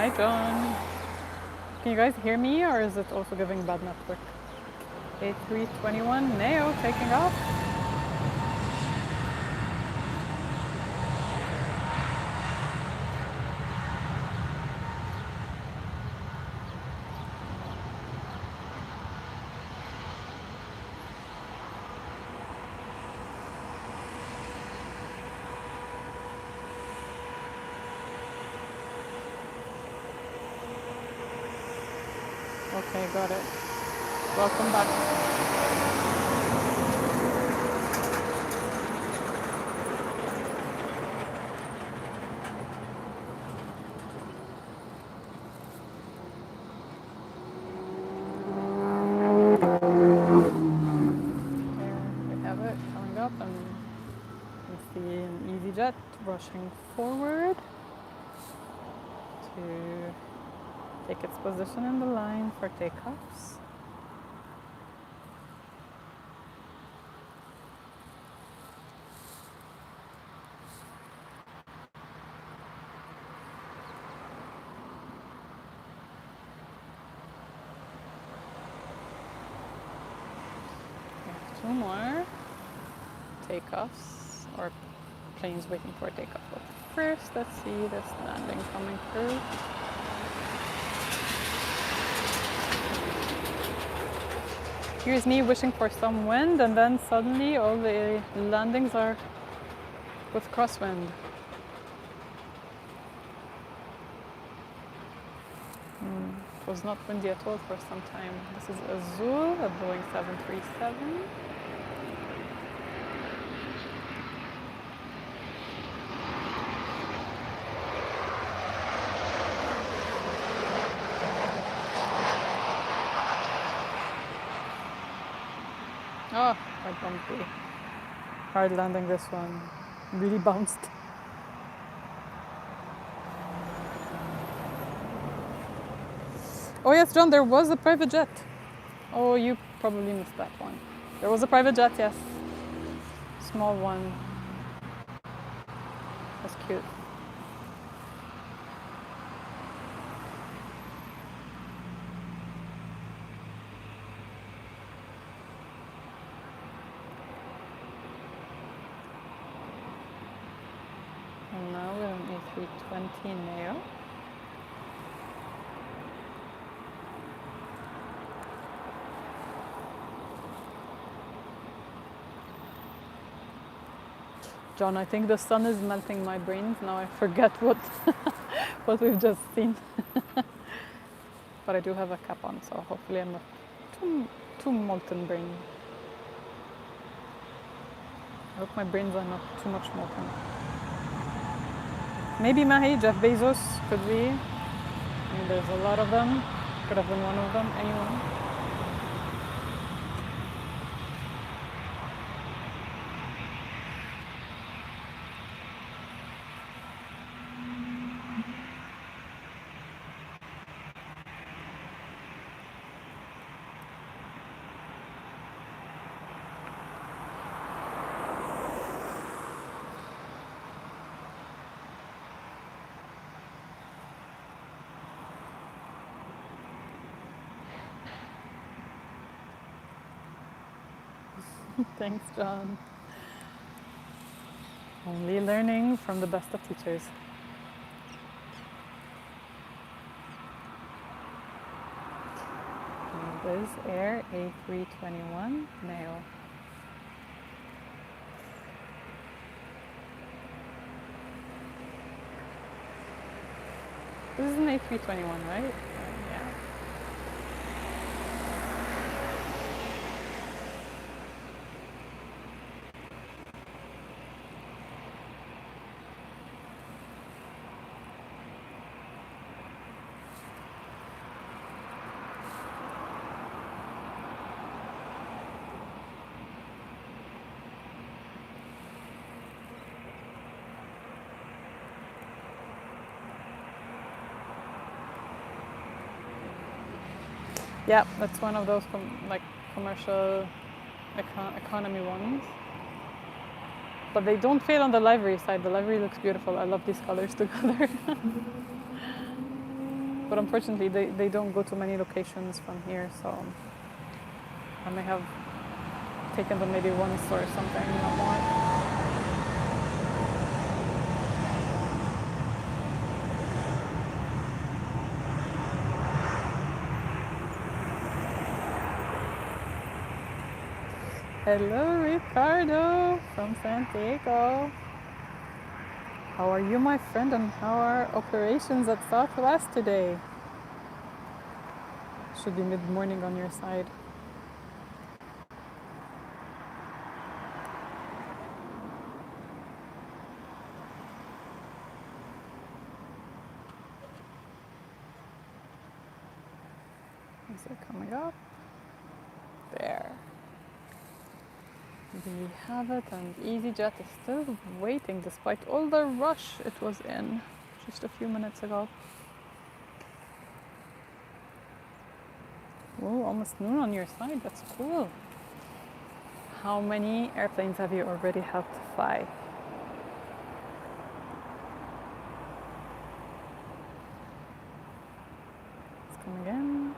S1: Hi, John. Can you guys hear me, or is it also giving bad network? A321 Neo taking off. Okay, got it. Welcome back. There we have it coming up, and you see an EasyJet rushing forward to take its position in the line for takeoffs. Two more takeoffs, or planes waiting for takeoff. But first, let's see this landing coming through. Here's me wishing for some wind, and then suddenly all the landings are with crosswind. It was not windy at all for some time. This is Azul, a Boeing 737. Oh, quite bumpy. Hard landing this one. Really bounced. Oh yes, John, there was a private jet. Oh, you probably missed that one. There was a private jet, yes. Small one. That's cute. And now we're on A320 Neo. John, I think the sun is melting my brains. Now I forget what what we've just seen. But I do have a cap on, so hopefully I'm not too molten brain. I hope my brains are not too much molten. Maybe Mahi, Jeff Bezos, could be. I mean, there's a lot of them. Could have been one of them, anyone. Thanks, John. Only learning from the best of teachers. Liz Air A321 Neo. This is an A321, right? Yeah. Yeah, that's one of those commercial economy ones. But they don't fail on the livery side. The livery looks beautiful. I love these colors together. but unfortunately they don't go to many locations from here, so I may have taken them maybe once or something, not more. Hello, Ricardo from San Diego. How are you, my friend, and how are operations at Southwest today? Should be mid-morning on your side. Is it coming up? There. We have it, and EasyJet is still waiting despite all the rush it was in just a few minutes ago. Whoa, almost noon on your side, that's cool. How many airplanes have you already helped fly? Let's come again.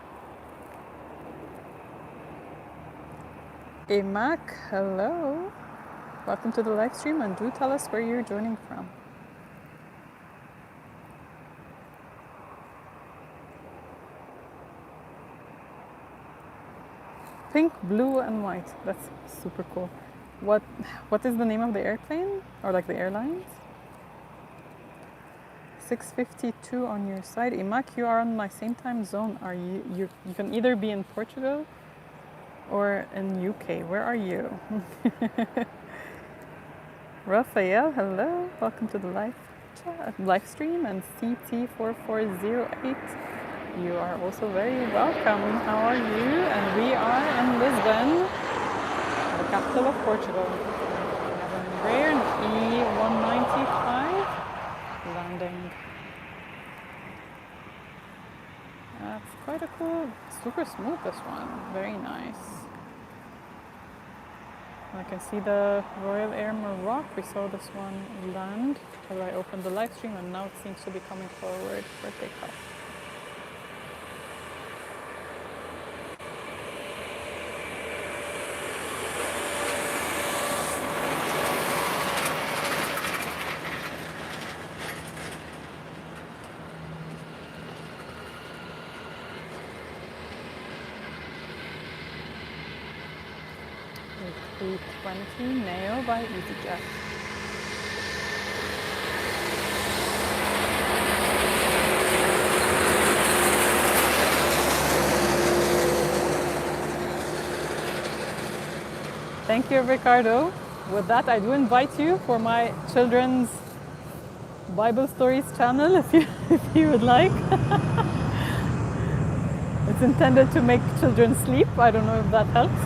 S1: Mac, hello. Welcome to the live stream, and do tell us where you're joining from. Pink, blue, and white. That's super cool. What is the name of the airplane, or like the airlines? 6:52 on your side. Imak, you are on my same time zone. Are you can either be in Portugal or in UK. Where are you? Raphael, hello. Welcome to the live stream, and CT4408. You are also very welcome. How are you? And we are in Lisbon, the capital of Portugal. We have an Embraer E195 landing. That's quite a cool, super smooth, this one. Very nice. I can see the Royal Air Maroc. We saw this one land as I opened the live stream, and now it seems to be coming forward for takeoff. A320 Neo by EasyJet. Thank you, Ricardo. With that, I do invite you for my children's Bible Stories channel if you would like. It's intended to make children sleep. I don't know if that helps.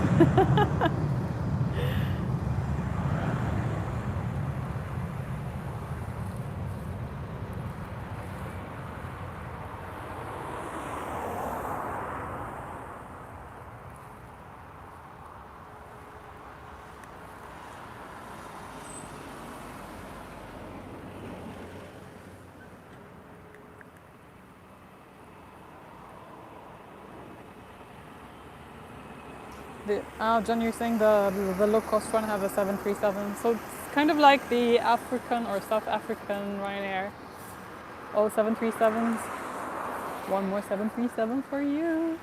S1: John, you're saying the low-cost one have a 737, so it's kind of like the African or South African Ryanair. All 737s. One more 737 for you.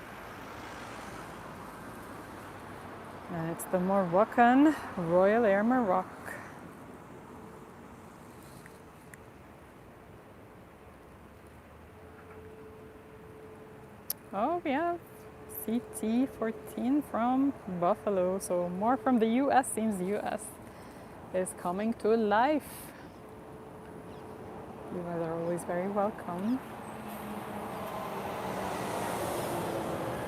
S1: And it's the Moroccan Royal Air Maroc. Oh, yeah. CT14 from Buffalo, so more from the US. Seems the US is coming to life. You guys are always very welcome.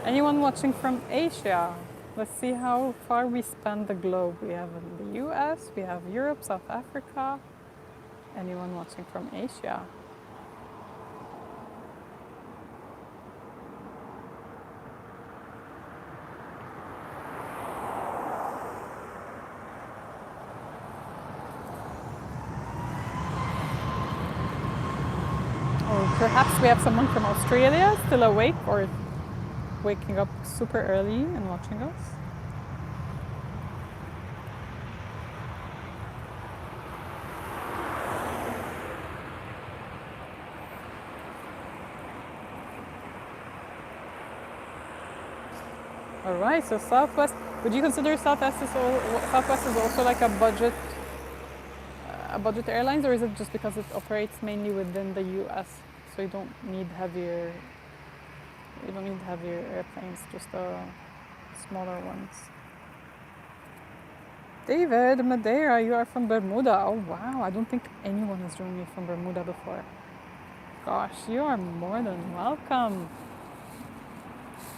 S1: Anyone watching from Asia? Let's see how far we span the globe. We have the US, we have Europe, South Africa. Anyone watching from Asia? Perhaps we have someone from Australia still awake or waking up super early and watching us. All right, so Southwest. Would you consider Southwest is also like a budget airlines, or is it just because it operates mainly within the U.S. so you don't need heavier airplanes, just smaller ones? David, Madeira, you are from Bermuda. Oh wow, I don't think anyone has joined me from Bermuda before. Gosh, you are more than welcome.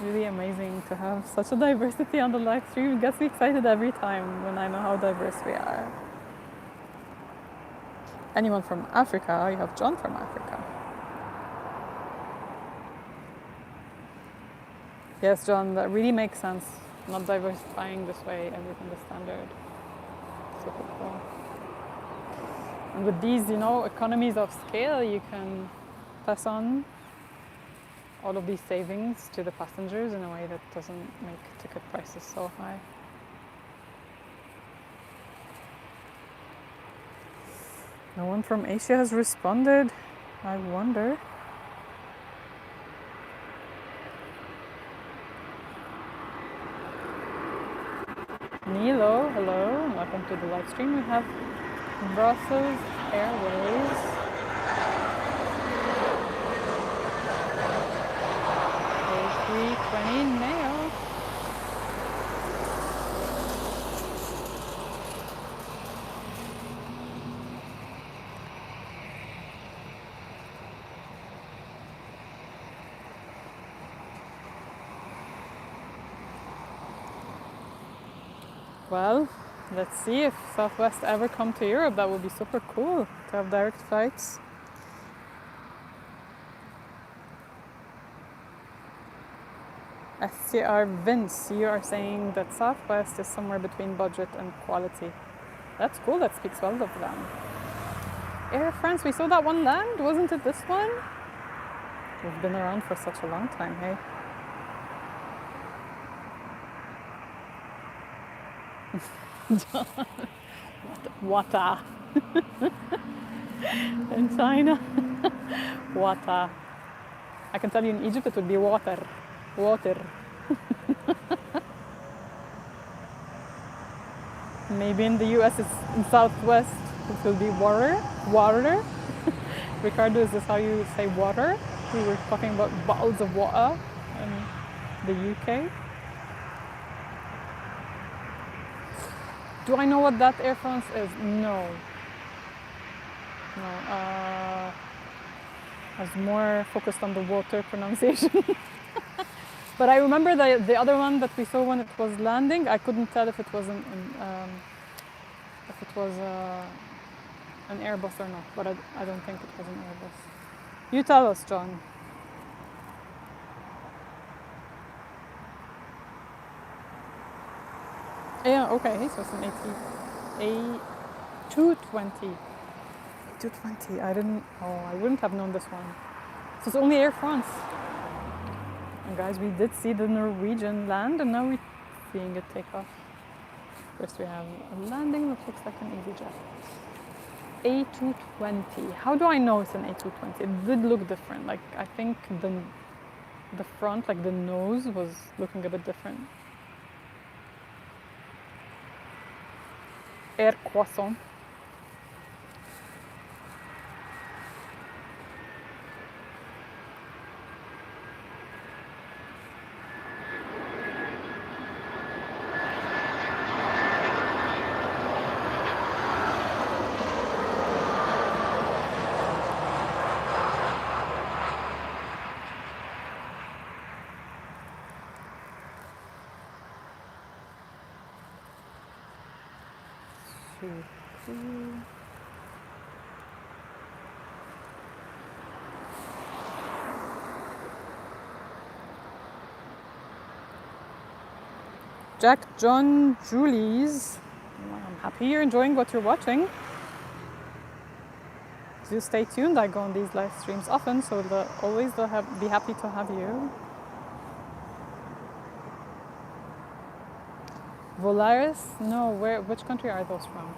S1: Really amazing to have such a diversity on the live stream. It gets me excited every time when I know how diverse we are. Anyone from Africa? You have John from Africa. Yes, John, that really makes sense. Not diversifying this way, everything is standard. Super cool. And with these, economies of scale, you can pass on all of these savings to the passengers in a way that doesn't make ticket prices so high. No one from Asia has responded. I wonder. Nilo, hello, and welcome to the live stream. We have Brussels Airways. A320 Neo. Well, let's see if Southwest ever come to Europe. That would be super cool to have direct flights. SCR Vince, you are saying that Southwest is somewhere between budget and quality. That's cool, that speaks well of them. Air France, we saw that one land, wasn't it this one? We've been around for such a long time, hey? Water. In China. Water. I can tell you in Egypt it would be water. Water. Maybe in the US, in Southwest, it will be water. Water. Ricardo, is this how you say water? We were talking about bottles of water in the UK. Do I know what that Air France is? No. I was more focused on the water pronunciation. But I remember the other one that we saw when it was landing. I couldn't tell if it was an Airbus or not. But I don't think it was an Airbus. You tell us, John. Yeah, okay, so it's an A220. A220, I wouldn't have known this one. So it's only Air France. And guys, we did see the Norwegian land and now we're seeing it take off. First we have a landing that looks like an EasyJet. A220, how do I know it's an A220? It did look different, like I think the front, like the nose was looking a bit different. Air Croissant. Jack, John, Julie's. I'm happy you're enjoying what you're watching. do stay tuned. I go on these live streams often, so they'll always be happy to have you. Volaris? No, which country are those from?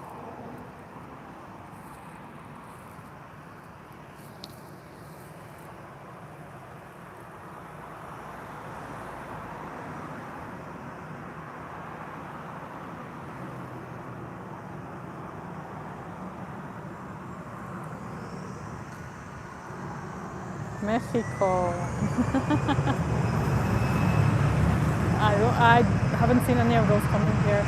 S1: Mexico. I haven't seen any of those coming here.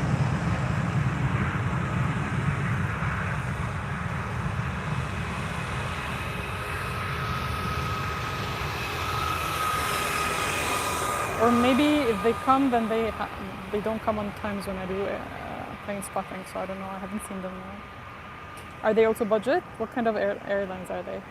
S1: Or maybe if they come, then they don't come on times when I do plane spotting. So I don't know. I haven't seen them. Are they also budget? What kind of airlines are they?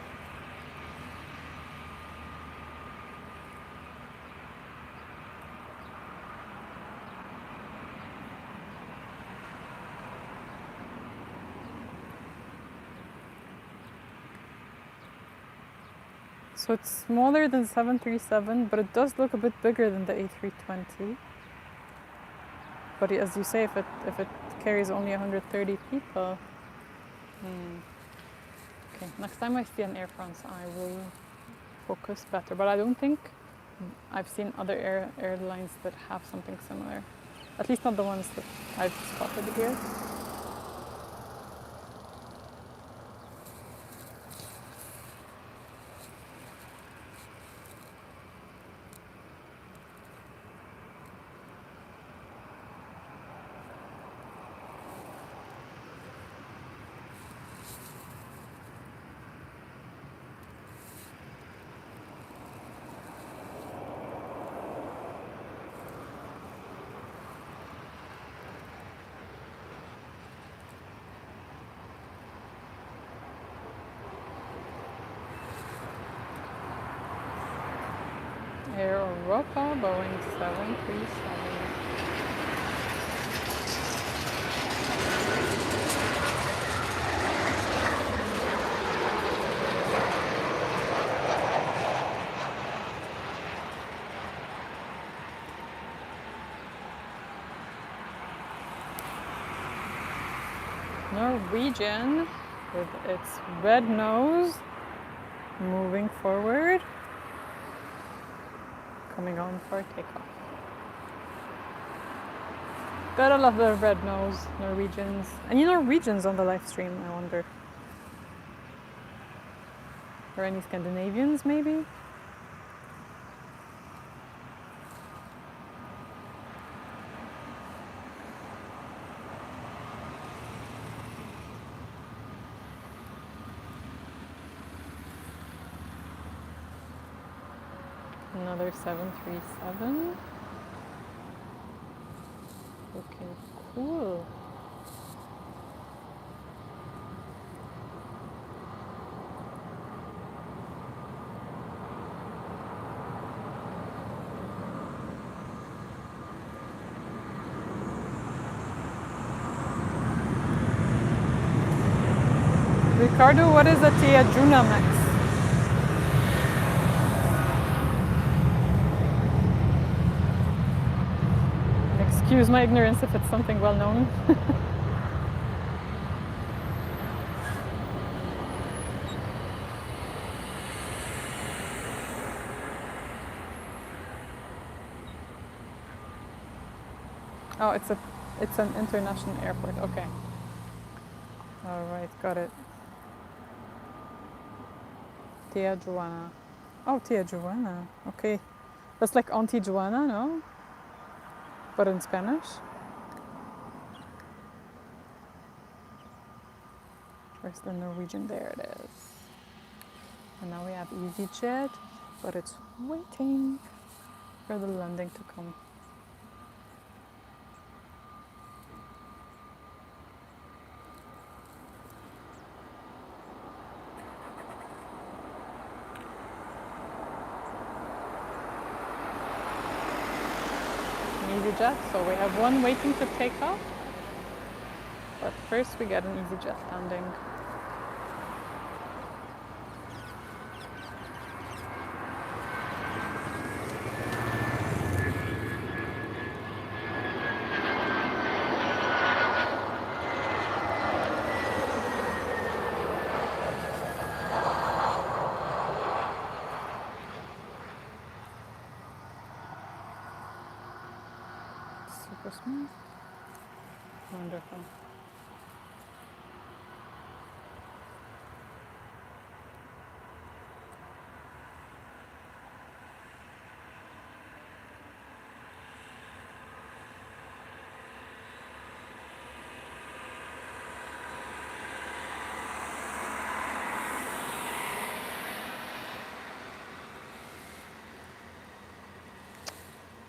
S1: So it's smaller than 737, but it does look a bit bigger than the A320. But as you say, if it carries only 130 people, okay. Next time I see an Air France, I will focus better. But I don't think I've seen other airlines that have something similar. At least not the ones that I've spotted here. Air Europa, Boeing 737. Norwegian with its red nose moving forward. Coming on for takeoff. Gotta love the red nose, Norwegians. Any Norwegians on the live stream, I wonder? Or any Scandinavians, maybe? Another 737. Looking cool. Ricardo, what is a Tia Juna Max? Excuse my ignorance if it's something well known. Oh, it's an international airport. Okay. All right, got it. Tia Joana. Oh, Tia Joana. Okay. That's like Auntie Joana, no? But in Spanish. Where's the Norwegian? There it is. And now we have EasyJet, but it's waiting for the landing to come. EasyJet, so we have one waiting to take off, but first we get an EasyJet landing. super smooth. Wonderful.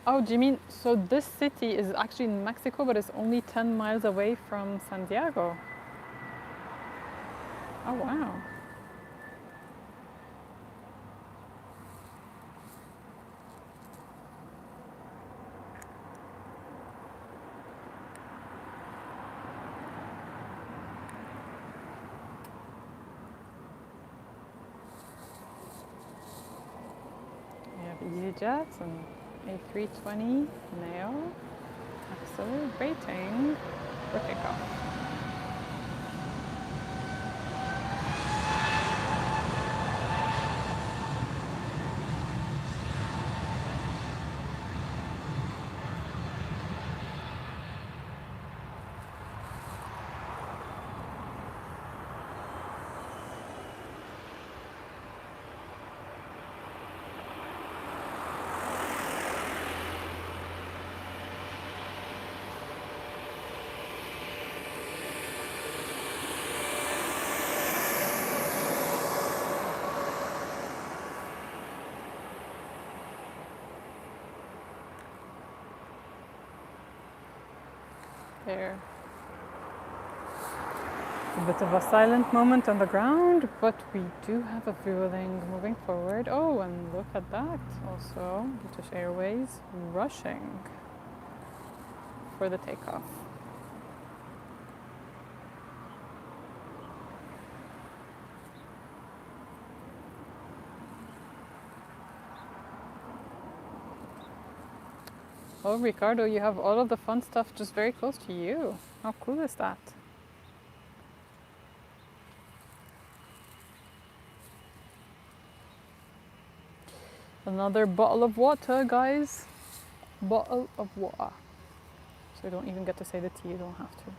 S1: Oh, do you mean, so this city is actually in Mexico, but it's only 10 miles away from San Diego? Oh, wow. We have EasyJet and A320 Neo accelerating for takeoff. There. A bit of a silent moment on the ground, but we do have a fueling moving forward. Oh, and look at that. Also, British Airways rushing for the takeoff. Oh, Ricardo, you have all of the fun stuff just very close to you. How cool is that? Another bottle of water, guys. Bottle of water. So you don't even get to say the T, you don't have to.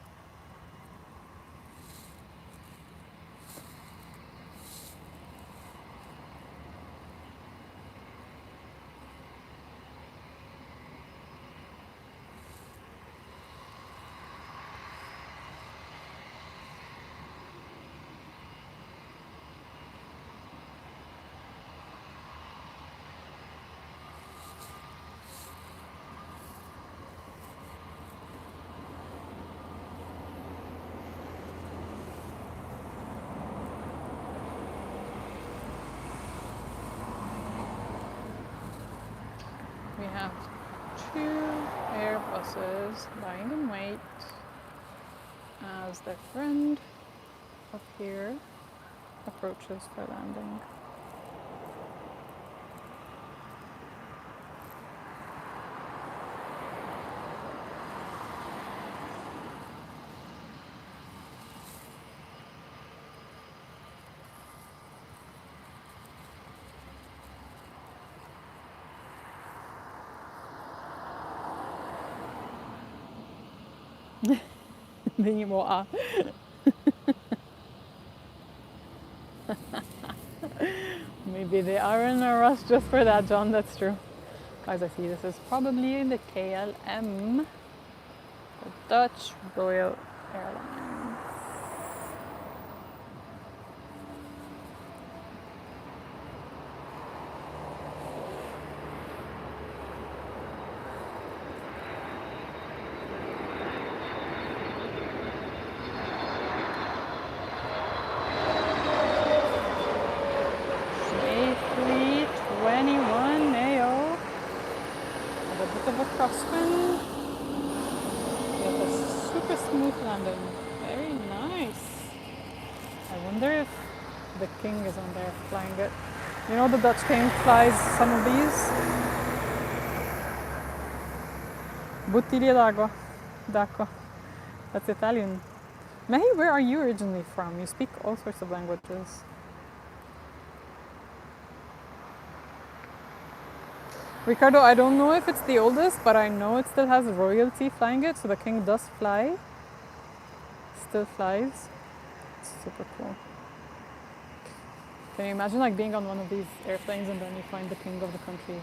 S1: We have 2 Airbuses lying in wait as their friend up here approaches for landing. They water. Maybe they are in a rush just for that, John. That's true. Guys, I see this is probably the KLM, the Dutch Royal Airlines. A321 Neo. Have a bit of a crosswind. We have a super smooth landing. Very nice. I wonder if the king is on there flying it. You know the Dutch king flies some of these? Bottiglie d'acqua. That's Italian. Mehi, where are you originally from? You speak all sorts of languages. Ricardo, I don't know if it's the oldest, but I know it still has royalty flying it, so the king does fly. Still flies. It's super cool. Can you imagine like being on one of these airplanes and then you find the king of the country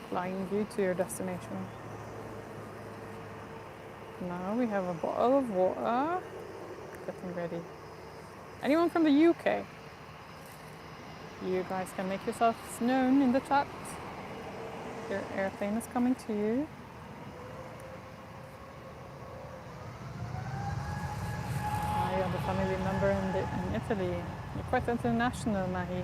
S1: flying you to your destination? Now we have a bottle of water. Getting ready. Anyone from the UK? You guys can make yourselves known in the chat. Your airplane is coming to you. Ah, you have a family member in Italy. You're quite international, Mahi.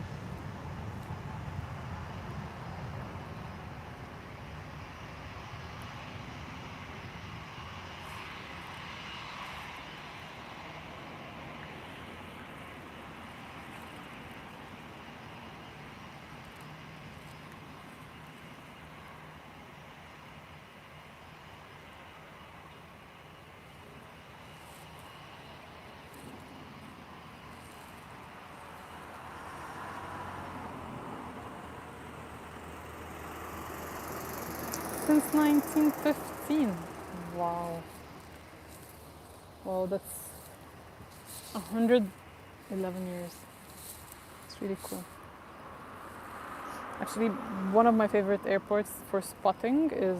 S1: Since 1915. Wow. Well, that's 111 years. It's really cool. Actually, one of my favorite airports for spotting is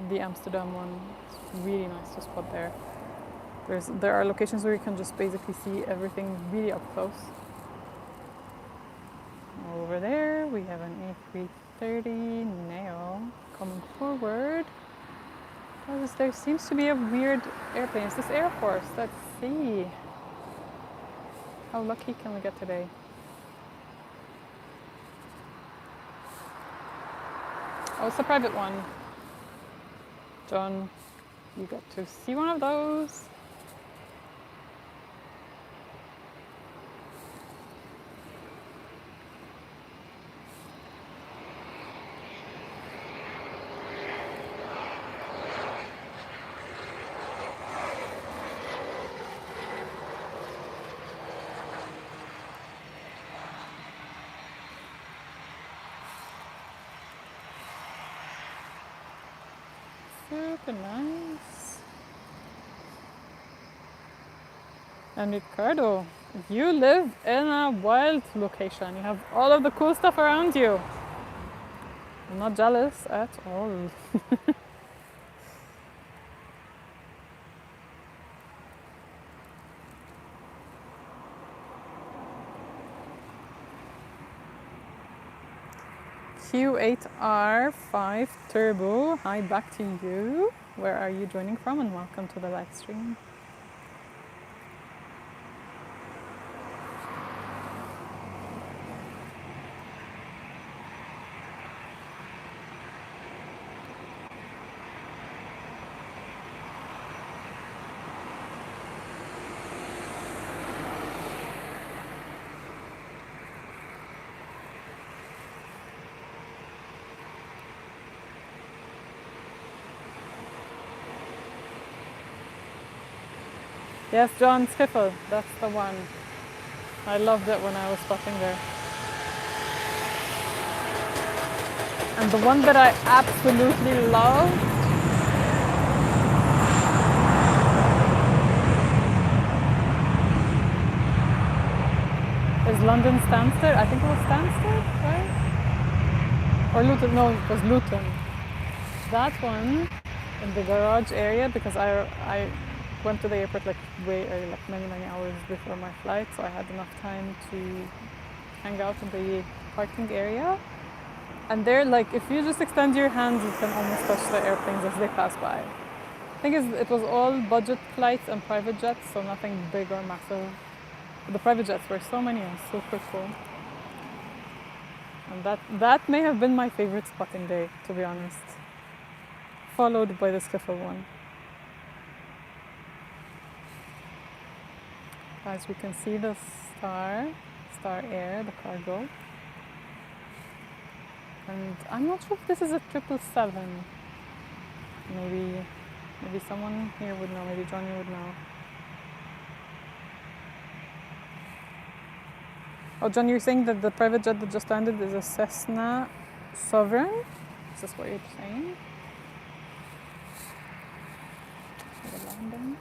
S1: the Amsterdam one. It's really nice to spot there. There are locations where you can just basically see everything really up close. Over there, we have an A330 Neo coming forward. There seems to be a weird airplane. Is this Air Force? Let's see. How lucky can we get today? Oh, it's a private one. John, you got to see one of those. Super nice. And Ricardo, you live in a wild location. You have all of the cool stuff around you. I'm not jealous at all. Q8R5 Turbo, hi, back to you. Where are you joining from? And welcome to the live stream. Yes, John Skiffle, that's the one. I loved it when I was spotting there. And the one that I absolutely love is London Stansted. I think it was Stansted, right? Or Luton, no, it was Luton. That one in the garage area, because I went to the airport like way early, like many hours before my flight, so I had enough time to hang out in the parking area. And there, like, if you just extend your hands, you can almost touch the airplanes as they pass by. The thing is, it was all budget flights and private jets, so nothing big or massive. But the private jets were so many and super cool. And that may have been my favorite spotting day, to be honest. Followed by the Skiffle one. As we can see the Star Air, the cargo. And I'm not sure if this is a 777. Maybe someone here would know, maybe Johnny would know. Oh, John, you're saying that the private jet that just landed is a Cessna Sovereign? Is this what you're saying? The landing.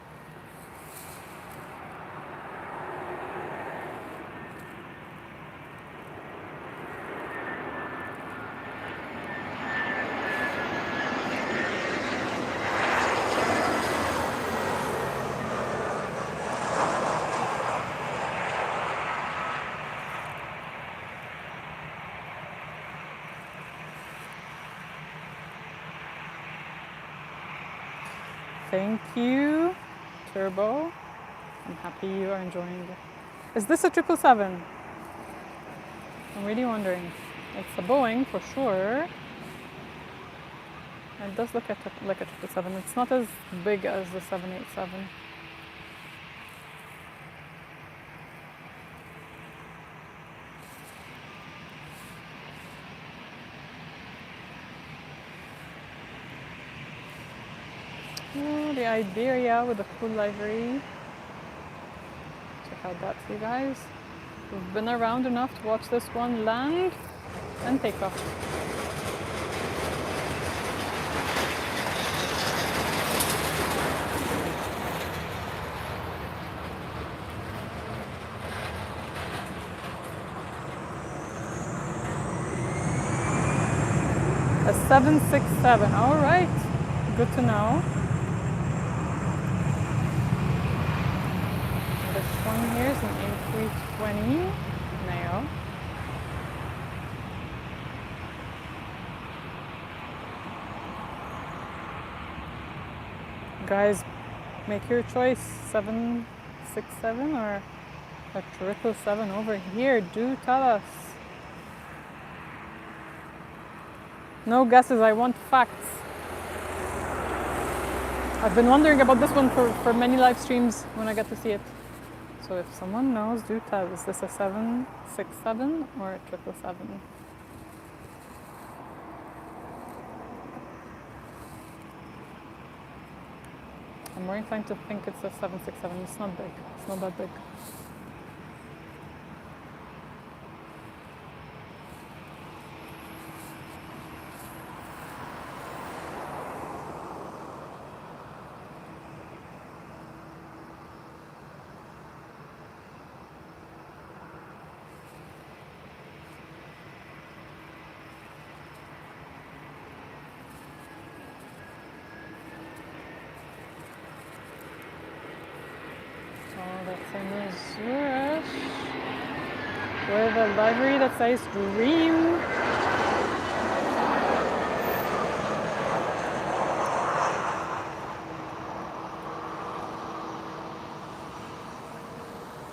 S1: Thank you, Turbo. I'm happy you are enjoying it. Is this a 777? I'm really wondering. It's a Boeing for sure. It does look like a 777. It's not as big as the 787. Oh, the Iberia with the cool livery. Check out that, you guys. We've been around enough to watch this one land and take off. A 767, all right. Good to know. This one here is an A320 Neo. Guys, make your choice. 767 or a 777 over here. Do tell us. No guesses, I want facts. I've been wondering about this one for many live streams when I get to see it. So if someone knows, do tell. Is this a 767 or a 777? I'm more inclined to think it's a 767. It's not big. It's not that big. That's in Zurich with a livery that says Dream.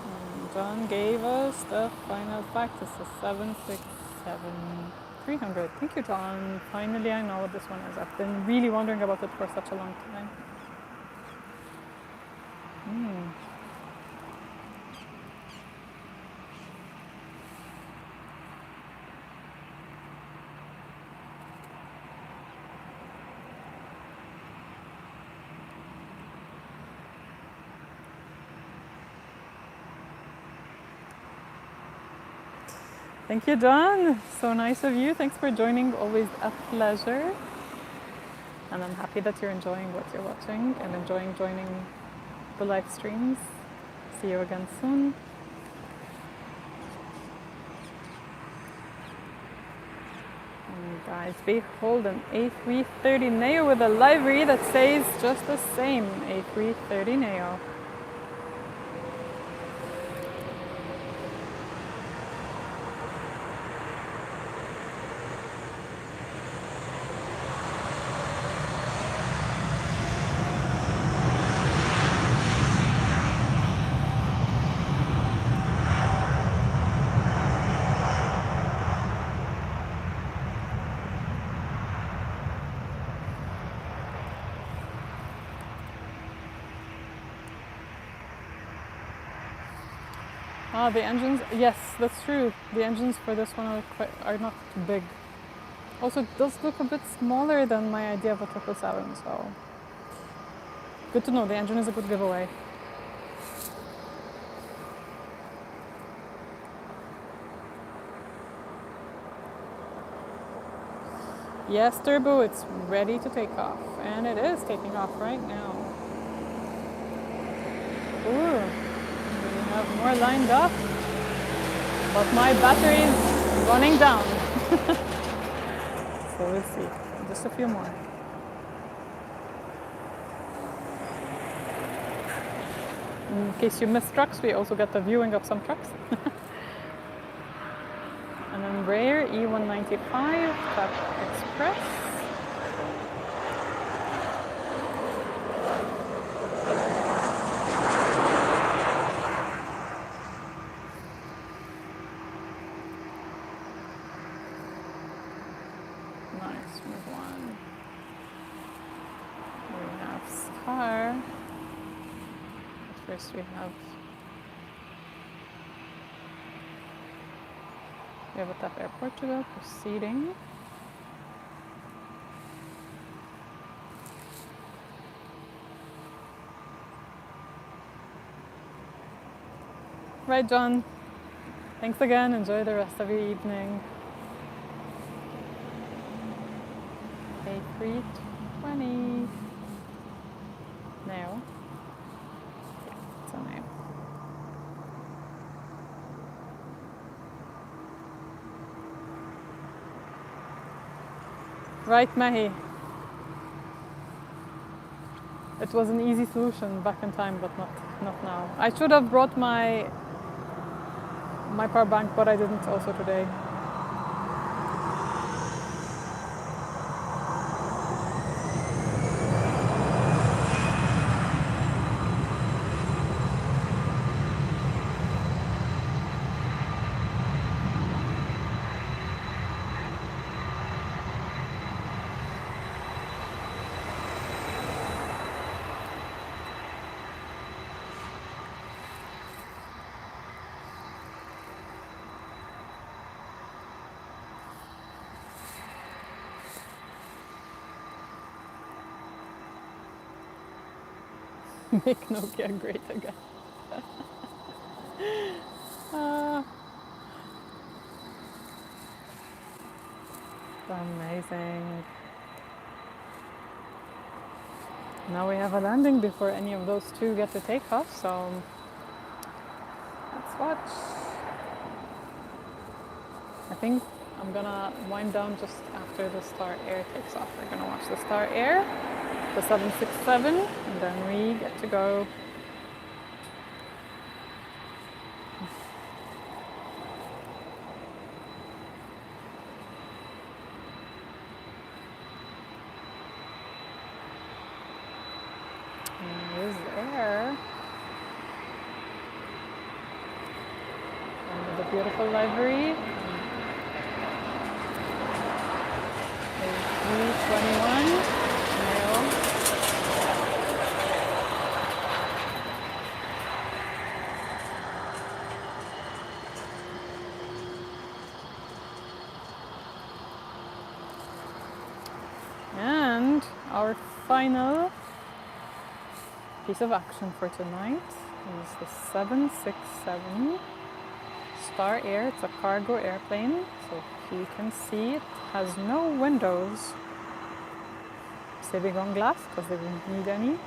S1: And John gave us the final fact. It's a 767-300. Thank you, John. Finally, I know what this one is. I've been really wondering about it for such a long time. Thank you, John. So nice of you. Thanks for joining. Always a pleasure. And I'm happy that you're enjoying what you're watching and enjoying joining the live streams. See you again soon. And guys, behold an A330 Neo with a livery that says just the same, A330 Neo. Ah, the engines, yes, that's true. The engines for this one are not big. Also, it does look a bit smaller than my idea of a 777, so good to know. The engine is a good giveaway. Yes, turbo, it's ready to take off. And it is taking off right now. Ooh, we have more lined up. But my battery is running down. So we'll see. Just a few more. In case you miss trucks, we also get the viewing of some trucks. An Embraer E195 Tap Express. Nice, move on. We have Star. But first we have a Tap Airport to go, proceeding. Right, John. Thanks again. Enjoy the rest of your evening. A320. Now. It's a name. Right, Mahi. It was an easy solution back in time, but not now. I should have brought my power bank, but I didn't also today. Make Nokia great again. Amazing. Now we have a landing before any of those two get to take off, so let's watch. I think I'm gonna wind down just after the Star Air takes off. We're gonna watch the Star Air, the 767, and then we get to go. Here's the air. And the beautiful livery. A321 male. And our final piece of action for tonight is the 767 Star Air. It's a cargo airplane, so if you can see, it has no windows. Saving on glass because they won't need any.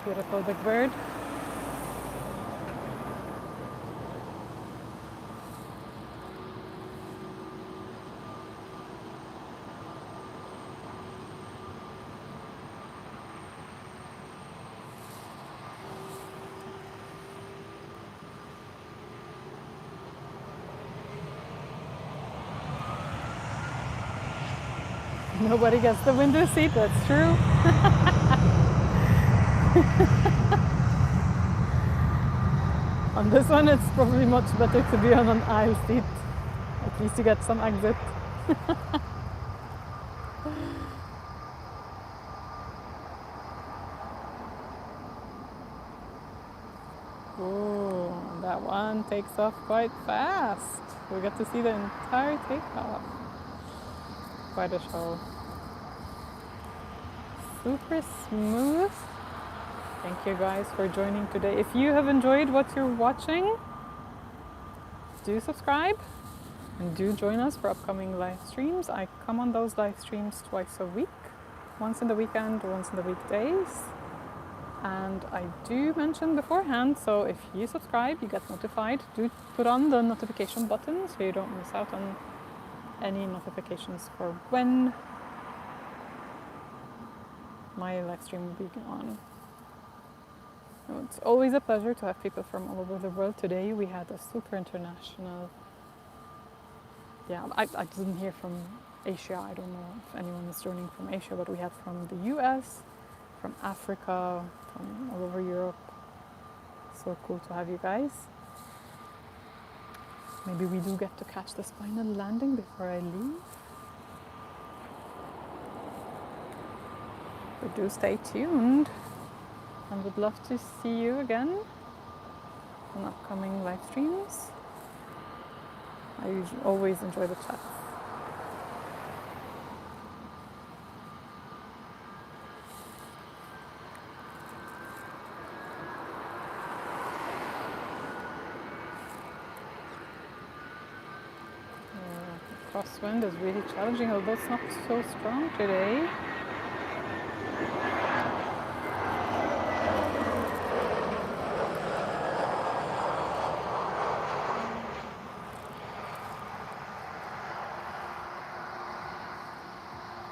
S1: Beautiful big bird. Nobody gets the window seat, that's true. On this one, it's probably much better to be on an aisle seat. At least you get some exit. Ooh, that one takes off quite fast. We get to see the entire takeoff. quite a show. Super smooth. Thank you guys for joining today. If you have enjoyed what you're watching, do subscribe and do join us for upcoming live streams. I come on those live streams twice a week, once in the weekend, once in the weekdays. And I do mention beforehand, so if you subscribe, you get notified. Do put on the notification button so you don't miss out on any notifications for when my live stream will be on. It's always a pleasure to have people from all over the world. Today we had a super international, I didn't hear from Asia. I don't know if anyone is joining from Asia, but we had from the US, from Africa, from all over Europe. So cool to have you guys. Maybe we do get to catch this final landing before I leave. But do stay tuned, and would love to see you again on upcoming live streams. I always enjoy the chat. Crosswind is really challenging, although it's not so strong today.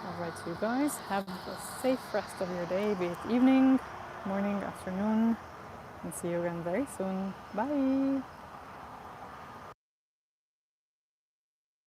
S1: Alright, so you guys have a safe rest of your day, be it evening, morning, afternoon, and see you again very soon. Bye!